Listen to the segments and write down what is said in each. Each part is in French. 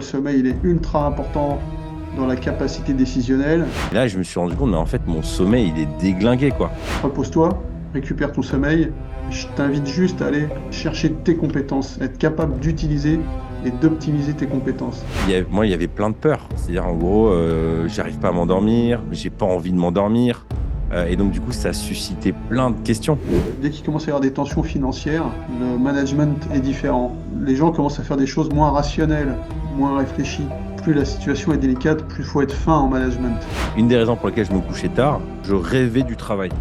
sommeil il est ultra important dans la capacité décisionnelle. Et là, je me suis rendu compte, mais en fait, mon sommeil, il est déglingué, quoi. Repose-toi, récupère ton sommeil. Je t'invite juste à aller chercher tes compétences, être capable d'utiliser et d'optimiser tes compétences. Moi, il y avait plein de peurs. C'est-à-dire, en gros, j'arrive pas à m'endormir, j'ai pas envie de m'endormir. Et donc, du coup, ça a suscité plein de questions. Dès qu'il commence à y avoir des tensions financières, le management est différent. Les gens commencent à faire des choses moins rationnelles, moins réfléchies. Plus la situation est délicate, plus il faut être fin en management. Une des raisons pour lesquelles je me couchais tard, je rêvais du travail.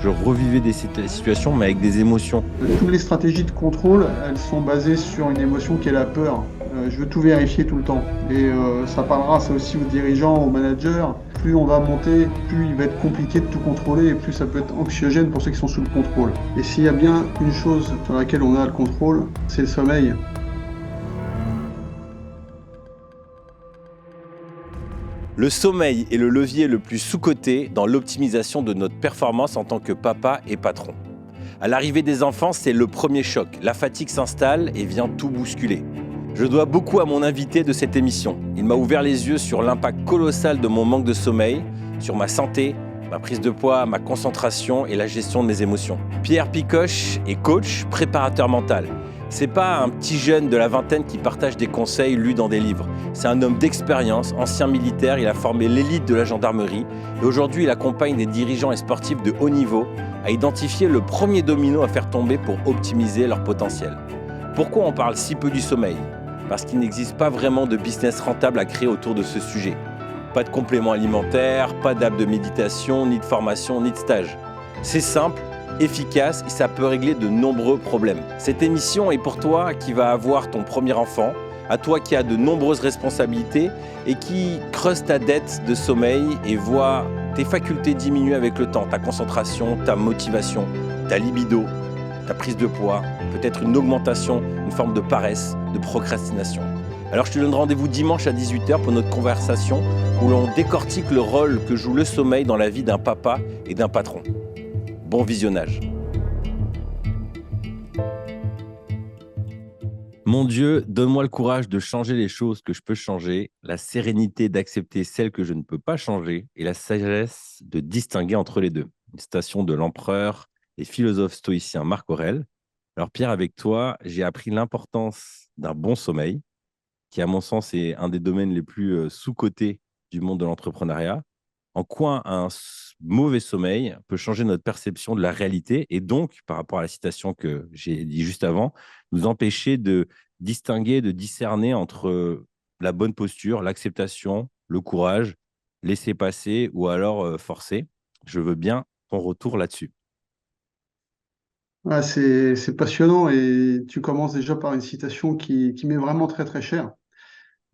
Je revivais des situations, mais avec des émotions. Toutes les stratégies de contrôle, elles sont basées sur une émotion qui est la peur. Je veux tout vérifier tout le temps. Et ça parlera ça aussi aux dirigeants, aux managers. Plus on va monter, plus il va être compliqué de tout contrôler et plus ça peut être anxiogène pour ceux qui sont sous le contrôle. Et s'il y a bien une chose sur laquelle on a le contrôle, c'est le sommeil. Le sommeil est le levier le plus sous-coté dans l'optimisation de notre performance en tant que papa et patron. À l'arrivée des enfants, c'est le premier choc. La fatigue s'installe et vient tout bousculer. Je dois beaucoup à mon invité de cette émission. Il m'a ouvert les yeux sur l'impact colossal de mon manque de sommeil, sur ma santé, ma prise de poids, ma concentration et la gestion de mes émotions. Pierre Picoche est coach, préparateur mental. C'est pas un petit jeune de la vingtaine qui partage des conseils lus dans des livres. C'est un homme d'expérience, ancien militaire, il a formé l'élite de la gendarmerie et aujourd'hui il accompagne des dirigeants et sportifs de haut niveau à identifier le premier domino à faire tomber pour optimiser leur potentiel. Pourquoi on parle si peu du sommeil ? Parce qu'il n'existe pas vraiment de business rentable à créer autour de ce sujet. Pas de compléments alimentaires, pas d'app de méditation, ni de formation, ni de stage. C'est simple, efficace et ça peut régler de nombreux problèmes. Cette émission est pour toi qui vas avoir ton premier enfant, à toi qui as de nombreuses responsabilités et qui creuse ta dette de sommeil et voit tes facultés diminuer avec le temps, ta concentration, ta motivation, ta libido, ta prise de poids, peut-être une augmentation, une forme de paresse, de procrastination. Alors je te donne rendez-vous dimanche à 18h pour notre conversation où l'on décortique le rôle que joue le sommeil dans la vie d'un papa et d'un patron. Bon visionnage. Mon Dieu, donne-moi le courage de changer les choses que je peux changer, la sérénité d'accepter celles que je ne peux pas changer et la sagesse de distinguer entre les deux. Une citation de l'empereur et philosophe stoïcien Marc Aurèle. Alors Pierre, avec toi, j'ai appris l'importance d'un bon sommeil, qui à mon sens est un des domaines les plus sous-cotés du monde de l'entrepreneuriat. En quoi un mauvais sommeil peut changer notre perception de la réalité et donc, par rapport à la citation que j'ai dit juste avant, nous empêcher de distinguer, de discerner entre la bonne posture, l'acceptation, le courage, laisser passer ou alors forcer. Je veux bien ton retour là-dessus. Ah, c'est passionnant et tu commences déjà par une citation qui m'est vraiment très très chère.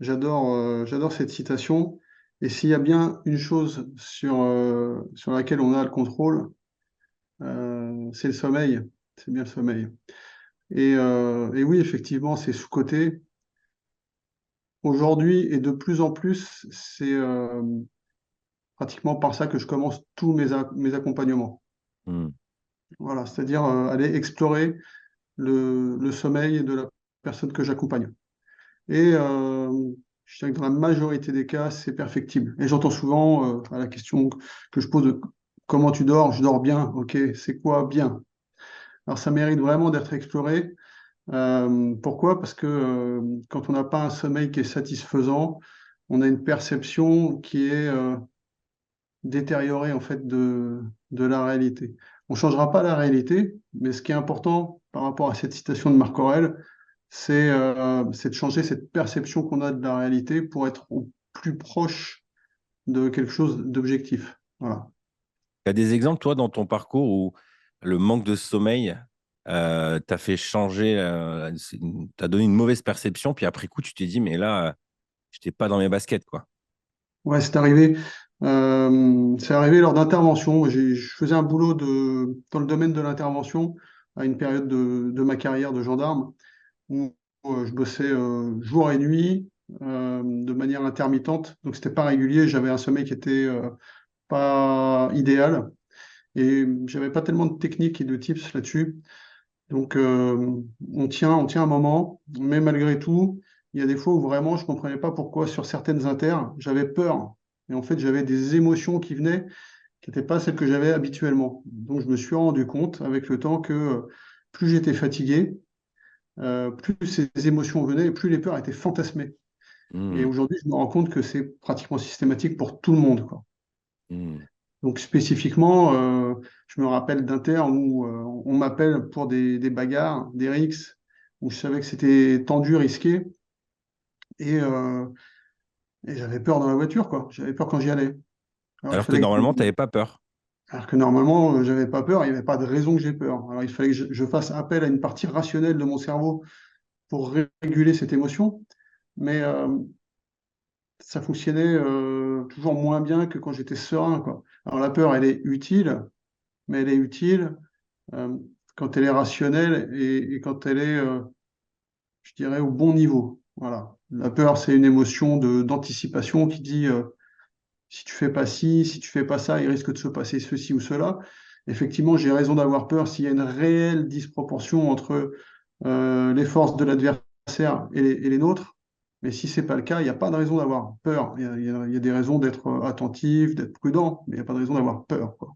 J'adore cette citation. Et s'il y a bien une chose sur laquelle on a le contrôle, c'est le sommeil. C'est bien le sommeil. Et oui, effectivement, c'est sous-coté. Aujourd'hui, et de plus en plus, c'est pratiquement par ça que je commence tous mes accompagnements. Hmm. Voilà, c'est-à-dire aller explorer le sommeil de la personne que j'accompagne. Et je dirais que dans la majorité des cas, c'est perfectible. Et j'entends souvent à la question que je pose de comment tu dors? Je dors bien. Ok, c'est quoi bien? Alors ça mérite vraiment d'être exploré. Pourquoi? Parce que quand on n'a pas un sommeil qui est satisfaisant, on a une perception qui est détériorée en fait de la réalité. On ne changera pas la réalité, mais ce qui est important par rapport à cette citation de Marc Aurèle, c'est de changer cette perception qu'on a de la réalité pour être au plus proche de quelque chose d'objectif. Voilà. Tu as des exemples, toi, dans ton parcours où le manque de sommeil t'a fait changer, t'a donné une mauvaise perception, puis après coup, tu t'es dit, mais là, je n'étais pas dans mes baskets, quoi. Ouais, c'est arrivé. C'est arrivé lors d'interventions. Je faisais un boulot dans le domaine de l'intervention à une période de ma carrière de gendarme où je bossais jour et nuit de manière intermittente. Donc, c'était pas régulier. J'avais un sommeil qui était pas idéal et j'avais pas tellement de techniques et de tips là-dessus. Donc, on tient un moment, mais malgré tout, il y a des fois où vraiment je ne comprenais pas pourquoi sur certaines inters, j'avais peur. Et en fait, j'avais des émotions qui venaient qui n'étaient pas celles que j'avais habituellement. Donc, je me suis rendu compte avec le temps que plus j'étais fatigué, plus ces émotions venaient et plus les peurs étaient fantasmées. Et Hmm, aujourd'hui, je me rends compte que c'est pratiquement systématique pour tout le monde, quoi. hmm. Donc spécifiquement, je me rappelle d'inter où on m'appelle pour des bagarres, des rixes, où je savais que c'était tendu, risqué, et, euh, et j'avais peur dans la voiture, quoi. J'avais peur quand j'y allais. Alors il Alors que fallait que, normalement, tu n'avais pas peur. alors que normalement, j'avais pas peur, il n'y avait pas de raison que j'ai peur. Alors il fallait que je fasse appel à une partie rationnelle de mon cerveau pour réguler cette émotion, mais ça fonctionnait toujours moins bien que quand j'étais serein, quoi. Alors la peur, elle est utile, mais elle est utile euh, quand elle est rationnelle et quand elle est, je dirais, au bon niveau. Voilà. La peur, c'est une émotion d'anticipation qui dit si tu fais pas ci, si tu fais pas ça, il risque de se passer ceci ou cela. Effectivement, j'ai raison d'avoir peur s'il y a une réelle disproportion entre les forces de l'adversaire et les nôtres. Mais si c'est pas le cas, il n'y a pas de raison d'avoir peur. Il y a des raisons d'être attentif, d'être prudent, mais il n'y a pas de raison d'avoir peur, quoi.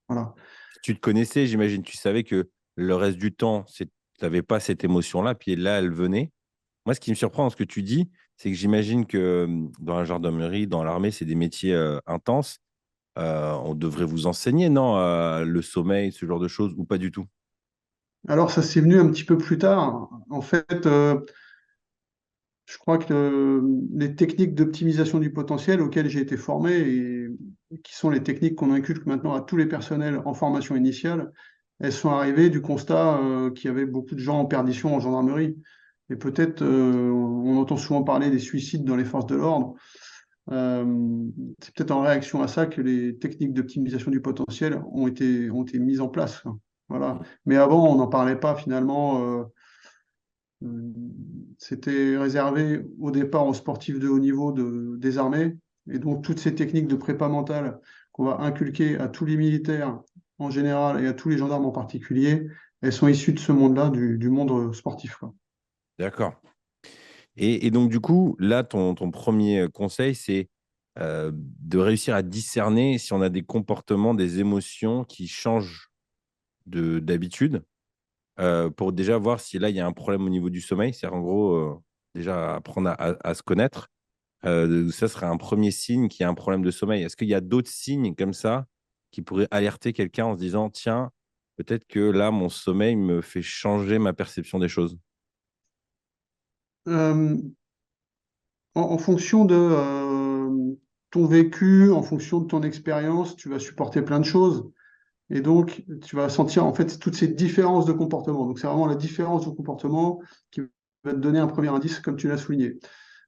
Voilà. Si tu te connaissais, j'imagine, tu savais que le reste du temps, tu n'avais pas cette émotion-là, puis là, elle venait. Moi, ce qui me surprend dans ce que tu dis, c'est que j'imagine que dans la gendarmerie, dans l'armée, c'est des métiers intenses. On devrait vous enseigner, non, le sommeil, ce genre de choses, ou pas du tout? Alors, ça s'est venu un petit peu plus tard. En fait, je crois que les techniques d'optimisation du potentiel auxquelles j'ai été formé et qui sont les techniques qu'on inculque maintenant à tous les personnels en formation initiale, elles sont arrivées du constat qu'il y avait beaucoup de gens en perdition en gendarmerie. Et peut-être, on entend souvent parler des suicides dans les forces de l'ordre. C'est peut-être en réaction à ça que les techniques d'optimisation du potentiel ont été mises en place. Voilà. Mais avant, on n'en parlait pas finalement. Euh, C'était réservé au départ aux sportifs de haut niveau des armées. Et donc, toutes ces techniques de prépa mentale qu'on va inculquer à tous les militaires en général et à tous les gendarmes en particulier, elles sont issues de ce monde-là, du monde sportif, quoi. D'accord. Et donc, du coup, là, ton premier conseil, c'est de réussir à discerner si on a des comportements, des émotions qui changent d'habitude pour déjà voir si là, il y a un problème au niveau du sommeil. C'est en gros, déjà apprendre à se connaître. Ça serait un premier signe qu'il y a un problème de sommeil. Est-ce qu'il y a d'autres signes comme ça qui pourraient alerter quelqu'un en se disant: «Tiens, peut-être que là, mon sommeil me fait changer ma perception des choses»? Euh, en fonction de ton vécu, en fonction de ton expérience, tu vas supporter plein de choses. Et donc, tu vas sentir en fait toutes ces différences de comportement. Donc, c'est vraiment la différence de comportement qui va te donner un premier indice, comme tu l'as souligné.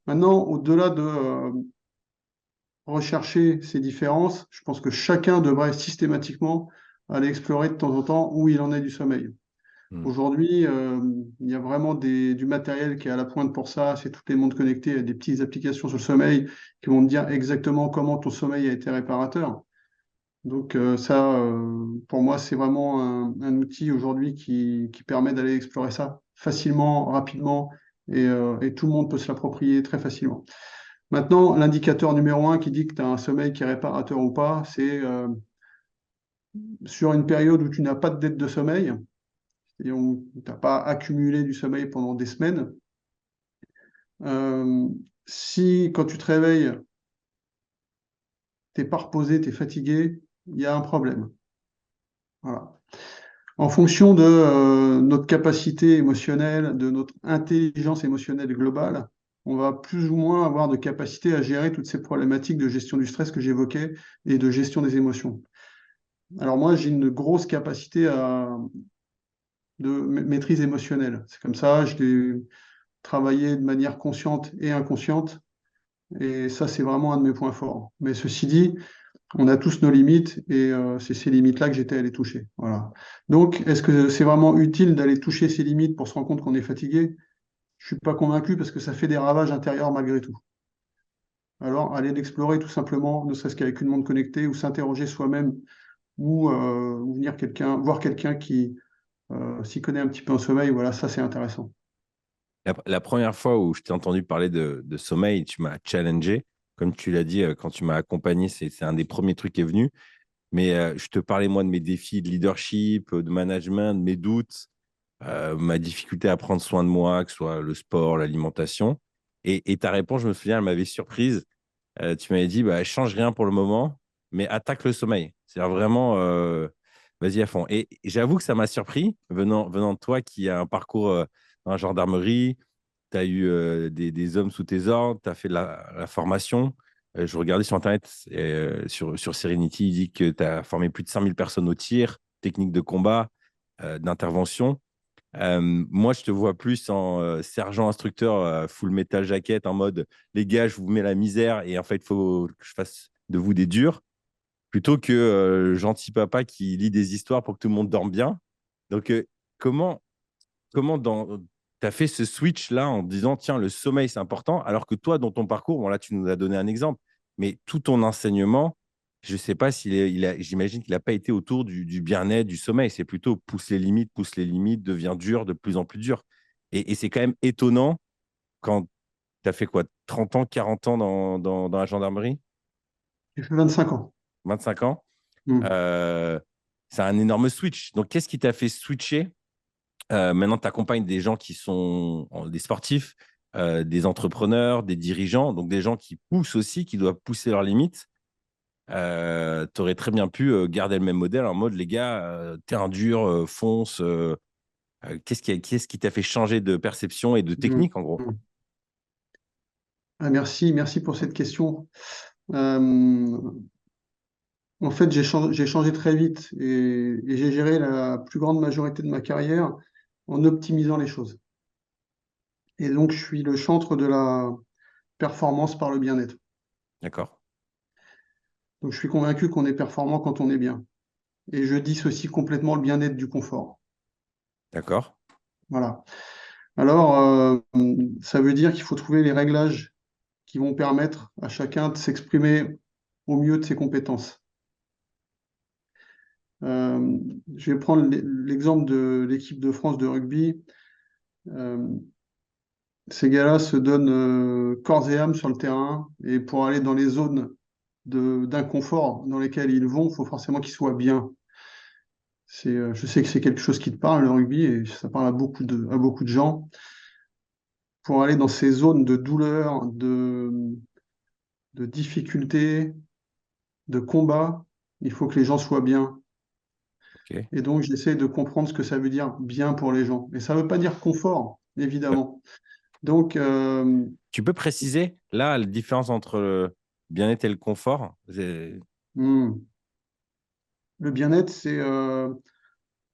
Maintenant, au-delà de rechercher ces différences, je pense que chacun devrait systématiquement aller explorer de temps en temps où il en est du sommeil. Mmh. Aujourd'hui, il y a vraiment du matériel qui est à la pointe pour ça. C'est toutes les montres connectées, il y a des petites applications sur le sommeil qui vont te dire exactement comment ton sommeil a été réparateur. Donc ça, pour moi, c'est vraiment un outil aujourd'hui qui permet d'aller explorer ça facilement, rapidement, et tout le monde peut se l'approprier très facilement. Maintenant, l'indicateur numéro un qui dit que tu as un sommeil qui est réparateur ou pas, c'est sur une période où tu n'as pas de dette de sommeil, et où tu n'as pas accumulé du sommeil pendant des semaines. Euh, Si quand tu te réveilles, tu n'es pas reposé, tu es fatigué, il y a un problème. Voilà. En fonction de notre capacité émotionnelle, de notre intelligence émotionnelle globale, on va plus ou moins avoir de capacité à gérer toutes ces problématiques de gestion du stress que j'évoquais et de gestion des émotions. Alors moi, j'ai une grosse capacité de maîtrise émotionnelle. C'est comme ça, je l'ai travaillé de manière consciente et inconsciente, et ça, c'est vraiment un de mes points forts. Mais ceci dit, on a tous nos limites et c'est ces limites-là que j'étais allé toucher. Voilà. Donc, est-ce que c'est vraiment utile d'aller toucher ces limites pour se rendre compte qu'on est fatigué? Je suis pas convaincu parce que ça fait des ravages intérieurs malgré tout. Alors, aller l'explorer tout simplement, ne serait-ce qu'avec une montre connectée ou s'interroger soi-même ou venir voir quelqu'un qui s'y connaît un petit peu en sommeil, voilà, ça c'est intéressant. La première fois où je t'ai entendu parler de sommeil, tu m'as challengé. Comme tu l'as dit, quand tu m'as accompagné, c'est un des premiers trucs qui est venu. Mais je te parlais, moi, de mes défis de leadership, de management, de mes doutes, ma difficulté à prendre soin de moi, que ce soit le sport, l'alimentation. Et ta réponse, je me souviens, elle m'avait surprise. Tu m'avais dit, bah, change rien pour le moment, mais attaque le sommeil. C'est-à-dire vraiment, vas-y à fond. Et j'avoue que ça m'a surpris, venant de toi qui a un parcours dans la gendarmerie, tu as eu des hommes sous tes ordres, tu as fait la formation. Je regardais sur Internet, sur Serenity, il dit que tu as formé plus de 5000 personnes au tir, techniques de combat, d'intervention. Moi, je te vois plus en sergent instructeur full metal jacket, en mode les gars, je vous mets la misère et en fait, il faut que je fasse de vous des durs, plutôt que gentil papa qui lit des histoires pour que tout le monde dorme bien. Donc, comment, comment tu as fait ce switch-là en disant, tiens, le sommeil, c'est important, alors que toi, dans ton parcours, bon, là, tu nous as donné un exemple, mais tout ton enseignement, je ne sais pas j'imagine qu'il n'a pas été autour du bien-être, du sommeil. C'est plutôt pousse les limites, devient dur, de plus en plus dur. Et c'est quand même étonnant quand tu as fait quoi, 30 ans, 40 ans dans la gendarmerie, J'ai fait 25 ans. 25 ans. Hmm. euh, c'est un énorme switch. Donc, qu'est-ce qui t'a fait switcher? Maintenant, tu accompagnes des gens qui sont des sportifs, des entrepreneurs, des dirigeants, donc des gens qui poussent aussi, qui doivent pousser leurs limites. Tu aurais très bien pu garder le même modèle en mode, les gars, t'es un dur, fonce. Qu'est-ce qui t'a fait changer de perception et de Hmm. technique, en gros? Hmm. Ah, merci pour cette question. Euh, En fait, j'ai changé très vite et j'ai géré la plus grande majorité de ma carrière en optimisant les choses. Et donc, je suis le chantre de la performance par le bien-être. D'accord. Donc, je suis convaincu qu'on est performant quand on est bien. Et je dissocie complètement le bien-être du confort. D'accord. Voilà. Alors, ça veut dire qu'il faut trouver les réglages qui vont permettre à chacun de s'exprimer au mieux de ses compétences. Euh, je vais prendre l'exemple de l'équipe de France de rugby. Euh, Ces gars-là se donnent corps et âme sur le terrain et pour aller dans les zones d'inconfort dans lesquelles ils vont, il faut forcément qu'ils soient bien. Je sais que c'est quelque chose qui te parle, le rugby, et ça parle à beaucoup de gens. Pour aller dans ces zones de douleur, de difficulté, de combat, il faut que les gens soient bien. Ok. Et donc, j'essaie de comprendre ce que ça veut dire bien pour les gens. Et ça ne veut pas dire confort, évidemment. Donc, Tu peux préciser, là, la différence entre le bien-être et le confort? hmm, le bien-être, c'est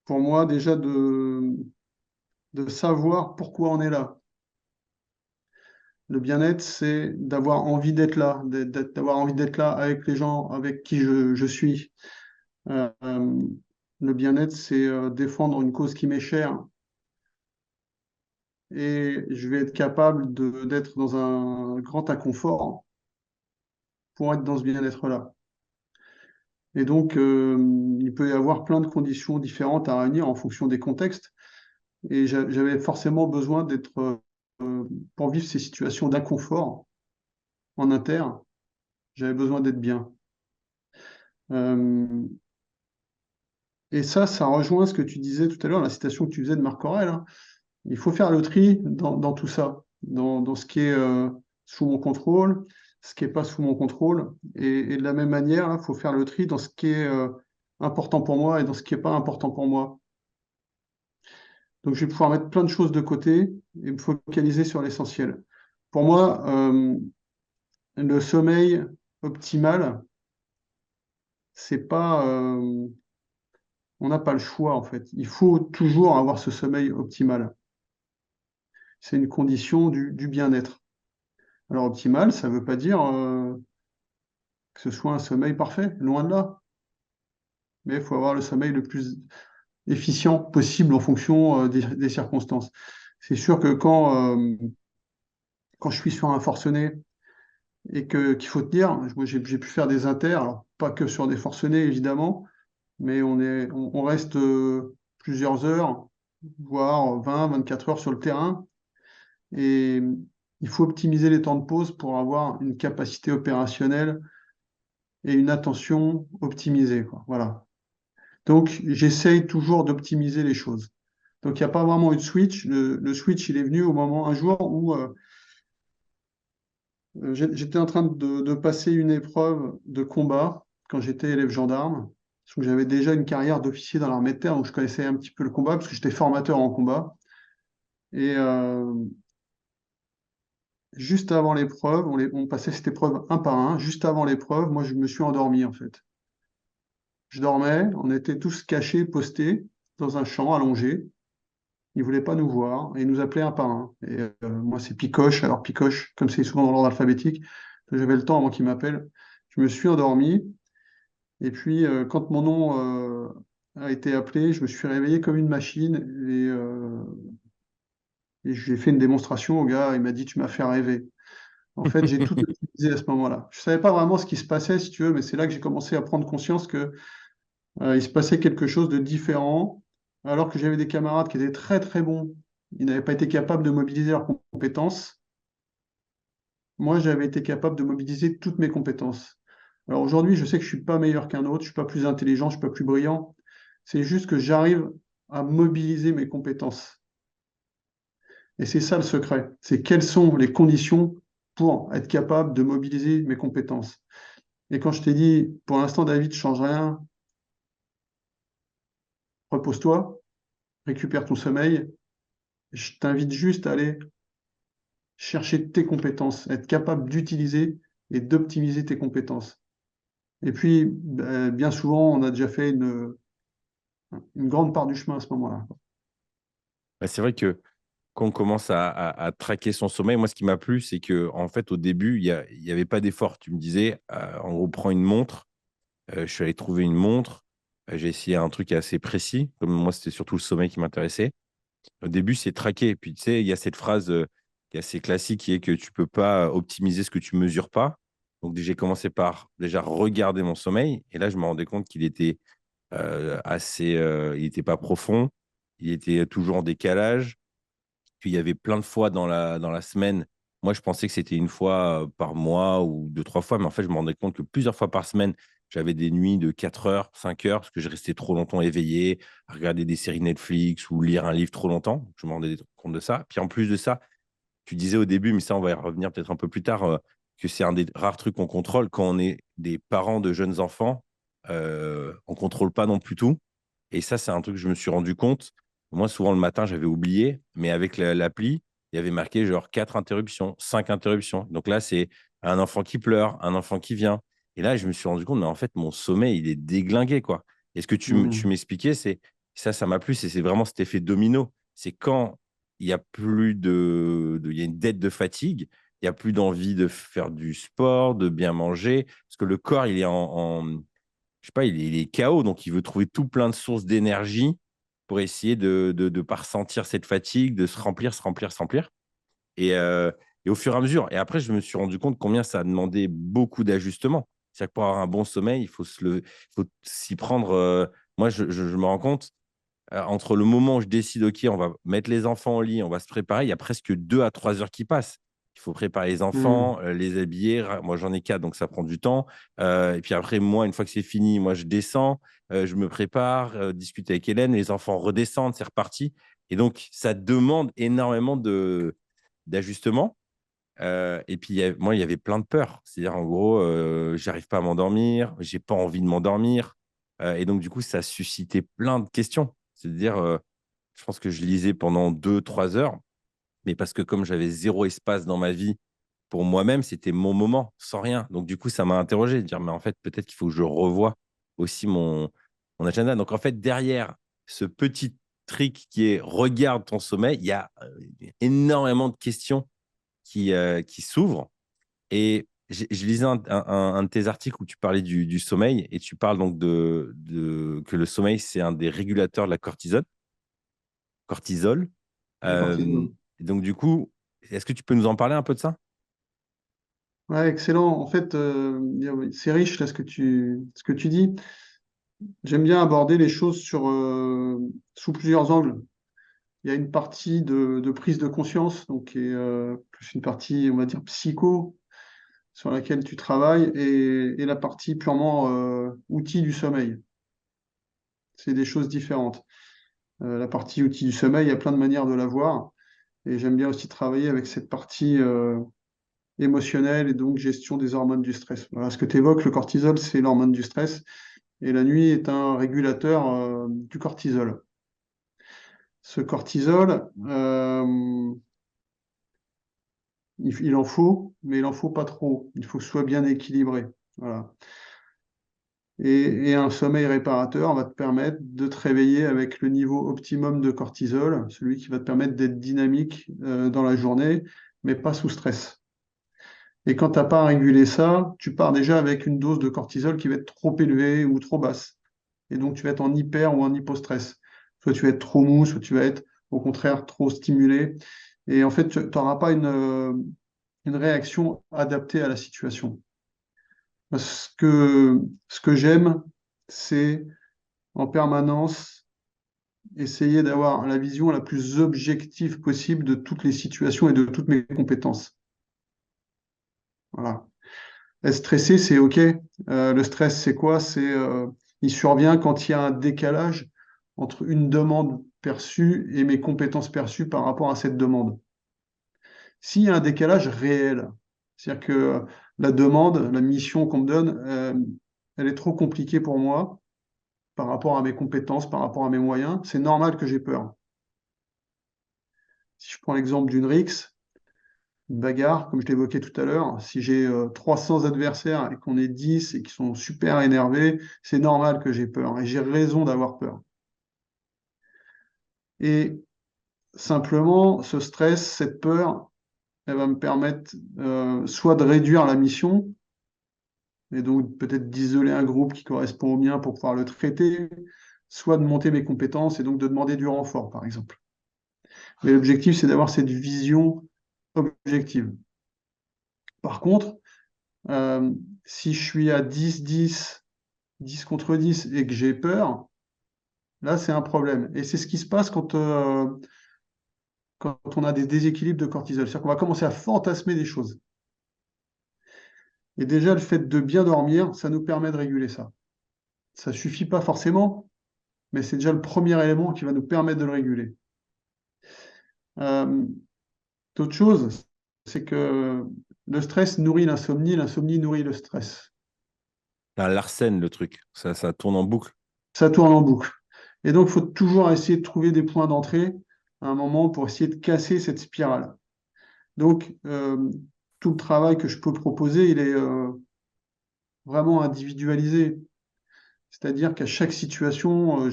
pour moi déjà de savoir pourquoi on est là. Le bien-être, c'est d'avoir envie d'être là, d'avoir envie d'être là avec les gens avec qui je suis. Euh, le bien-être, c'est défendre une cause qui m'est chère et je vais être capable d'être dans un grand inconfort pour être dans ce bien-être-là. Et donc, il peut y avoir plein de conditions différentes à réunir en fonction des contextes. Et j'avais forcément besoin d'être, pour vivre ces situations d'inconfort en inter, j'avais besoin d'être bien. Euh, et ça rejoint ce que tu disais tout à l'heure, la citation que tu faisais de Marc Aurèle, hein. Il faut faire le tri dans tout ça, dans ce qui est sous mon contrôle, ce qui n'est pas sous mon contrôle. Et de la même manière, il faut faire le tri dans ce qui est important pour moi et dans ce qui n'est pas important pour moi. Donc, je vais pouvoir mettre plein de choses de côté et me focaliser sur l'essentiel. Pour moi, le sommeil optimal, c'est pas, on n'a pas le choix en fait. Il faut toujours avoir ce sommeil optimal. C'est une condition du bien-être. Alors optimal, ça ne veut pas dire que ce soit un sommeil parfait, loin de là. Mais il faut avoir le sommeil le plus efficient possible en fonction des circonstances. C'est sûr que quand je suis sur un forcené et qu'il faut tenir, moi j'ai pu faire des inters, alors pas que sur des forcenés évidemment, mais on reste plusieurs heures, voire 20, 24 heures sur le terrain. Et il faut optimiser les temps de pause pour avoir une capacité opérationnelle et une attention optimisée, quoi. Voilà. Donc, j'essaye toujours d'optimiser les choses. Donc, il n'y a pas vraiment eu de switch. Le switch, il est venu au moment, un jour où j'étais en train de passer une épreuve de combat quand j'étais élève gendarme. Parce que j'avais déjà une carrière d'officier dans l'armée de terre, donc je connaissais un petit peu le combat, parce que j'étais formateur en combat. Et juste avant l'épreuve, on passait cette épreuve un par un. Juste avant l'épreuve, moi, je me suis endormi, en fait. Je dormais, on était tous cachés, postés dans un champ allongé. Ils voulaient pas nous voir et ils nous appelaient un par un. Et moi, c'est Picoche. Alors, Picoche, comme c'est souvent dans l'ordre alphabétique, j'avais le temps avant qu'ils m'appellent. Je me suis endormi. Et puis, quand mon nom a été appelé, je me suis réveillé comme une machine et j'ai fait une démonstration au gars. Il m'a dit, tu m'as fait rêver. En fait, j'ai tout utilisé à ce moment-là. Je savais pas vraiment ce qui se passait, si tu veux, mais c'est là que j'ai commencé à prendre conscience que il se passait quelque chose de différent, alors que j'avais des camarades qui étaient très très bons. Ils n'avaient pas été capables de mobiliser leurs compétences. Moi, j'avais été capable de mobiliser toutes mes compétences. Alors aujourd'hui, je sais que je suis pas meilleur qu'un autre, je suis pas plus intelligent, je suis pas plus brillant. C'est juste que j'arrive à mobiliser mes compétences. Et c'est ça le secret. C'est quelles sont les conditions pour être capable de mobiliser mes compétences. Et quand je t'ai dit, pour l'instant, David, change rien, repose-toi, récupère ton sommeil, je t'invite juste à aller chercher tes compétences, être capable d'utiliser et d'optimiser tes compétences. Et puis, bien souvent, on a déjà fait une grande part du chemin à ce moment-là. Bah, c'est vrai que quand on commence à traquer son sommeil, moi, ce qui m'a plu, c'est que en fait, au début, il y avait pas d'effort. Tu me disais, en gros: «Prends une montre». Je suis allé trouver une montre, j'ai essayé un truc assez précis, comme moi, c'était surtout le sommeil qui m'intéressait. Au début, c'est traquer, puis tu sais, il y a cette phrase, qui est assez classique, qui est que tu peux pas optimiser ce que tu mesures pas. Donc j'ai commencé par déjà regarder mon sommeil et là, je me rendais compte qu'il était, assez, il était pas profond, il était toujours en décalage. Puis il y avait plein de fois dans la semaine, moi je pensais que c'était une fois, par mois ou deux trois fois, mais en fait, je me rendais compte que plusieurs fois par semaine, j'avais des nuits de 4 heures, 5 heures, parce que je restais trop longtemps éveillé, à regarder des séries Netflix ou lire un livre trop longtemps. Je me rendais compte de ça. Puis en plus de ça, tu disais au début, mais ça on va y revenir peut-être un peu plus tard, que c'est un des rares trucs qu'on contrôle quand on est des parents de jeunes enfants, on contrôle pas non plus tout. Et ça, c'est un truc que je me suis rendu compte. Moi, souvent le matin, j'avais oublié, mais avec l'appli, il y avait marqué genre 4 interruptions, 5 interruptions. Donc là, c'est un enfant qui pleure, un enfant qui vient. Et là, je me suis rendu compte, mais en fait, mon sommeil, il est déglingué, quoi. Et ce que tu Mhm. m'expliquais, c'est ça m'a plu, c'est vraiment cet effet domino. C'est quand il y a plus il y a une dette de fatigue, il y a plus d'envie de faire du sport, de bien manger, parce que le corps, il est je sais pas, il est KO, donc il veut trouver tout plein de sources d'énergie pour essayer de pas ressentir cette fatigue, de se remplir, se remplir, se remplir. Et au fur et à mesure, et après, je me suis rendu compte combien ça a demandé beaucoup d'ajustements. C'est-à-dire que pour avoir un bon sommeil, il faut faut s'y prendre. Moi, je me rends compte, entre le moment où je décide, OK, on va mettre les enfants au lit, on va se préparer, il y a presque 2 à 3 heures qui passent. Il faut préparer les Mhm. enfants, les habiller. Moi, j'en ai 4, donc ça prend du temps. Et puis après, moi, une fois que c'est fini, moi, je descends, je me prépare, discute avec Hélène, les enfants redescendent, c'est reparti. Et donc, ça demande énormément d'ajustements. Et puis, moi, il y avait plein de peurs. C'est-à-dire, en gros, j'arrive pas à m'endormir, j'ai pas envie de m'endormir. Et donc, du coup, ça suscitait plein de questions. C'est-à-dire, je pense que je lisais pendant 2 3 heures, mais parce que comme j'avais zéro espace dans ma vie pour moi-même, c'était mon moment, sans rien. Donc, du coup, ça m'a interrogé, de dire, mais en fait, peut-être qu'il faut que je revoie aussi mon agenda. Donc, en fait, derrière ce petit trick qui est regarde ton sommeil, il y a énormément de questions qui s'ouvrent. Et je lisais un de tes articles où tu parlais du sommeil et tu parles donc que le sommeil, c'est un des régulateurs de la cortisol. Le Euh, cortisol. et donc, du coup, est-ce que tu peux nous en parler un peu de ça? Ouais, excellent. En fait, c'est riche là, ce que tu dis. J'aime bien aborder les choses sous plusieurs angles. il y a une partie de prise de conscience, donc qui est plus une partie, on va dire, psycho, sur laquelle tu travailles, et la partie purement outil du sommeil. C'est des choses différentes. La partie outil du sommeil, il y a plein de manières de la voir, et j'aime bien aussi travailler avec cette partie émotionnelle et donc gestion des hormones du stress. Voilà, ce que tu évoques, le cortisol, c'est l'hormone du stress, et la nuit est un régulateur du cortisol. Ce cortisol, il en faut, mais il en faut pas trop. Il faut que ce soit bien équilibré. Voilà. Et un sommeil réparateur va te permettre de te réveiller avec le niveau optimum de cortisol, celui qui va te permettre d'être dynamique dans la journée, mais pas sous stress. Et quand tu n'as pas régulé ça, tu pars déjà avec une dose de cortisol qui va être trop élevée ou trop basse. Et donc tu vas être en hyper ou en hypostress. Soit tu vas être trop mou, soit tu vas être au contraire trop stimulé. Et en fait, tu n'auras pas une réaction adaptée à la situation. Ce que j'aime, c'est en permanence essayer d'avoir la vision la plus objective possible de toutes les situations et de toutes mes compétences. Voilà. Être stressé, c'est OK. Le stress, c'est quoi? Il survient quand il y a un décalage entre une demande perçue et mes compétences perçues par rapport à cette demande. S'il y a un décalage réel, c'est-à-dire que la demande, la mission qu'on me donne, elle est trop compliquée pour moi par rapport à mes compétences, par rapport à mes moyens, c'est normal que j'ai peur. Si je prends l'exemple d'une rixe, une bagarre, comme je l'évoquais tout à l'heure, si j'ai 300 adversaires et qu'on est 10 et qui sont super énervés, c'est normal que j'ai peur et j'ai raison d'avoir peur. Et simplement, ce stress, cette peur, elle va me permettre soit de réduire la mission, et donc peut-être d'isoler un groupe qui correspond au mien pour pouvoir le traiter, soit de monter mes compétences et donc de demander du renfort, par exemple. Mais l'objectif, c'est d'avoir cette vision objective. Par contre, euh, si je suis à 10 contre 10 et que j'ai peur, là, c'est un problème. Et c'est ce qui se passe quand on a des déséquilibres de cortisol. C'est-à-dire qu'on va commencer à fantasmer des choses. Et déjà, le fait de bien dormir, ça nous permet de réguler ça. Ça ne suffit pas forcément, mais c'est déjà le premier élément qui va nous permettre de le réguler. Euh, D'autre chose, c'est que le stress nourrit l'insomnie nourrit le stress. C'est un Larsen, le truc. Ça tourne en boucle. Ça tourne en boucle. Et donc, il faut toujours essayer de trouver des points d'entrée à un moment pour essayer de casser cette spirale. Donc, tout le travail que je peux proposer, il est vraiment individualisé. C'est-à-dire qu'à chaque situation,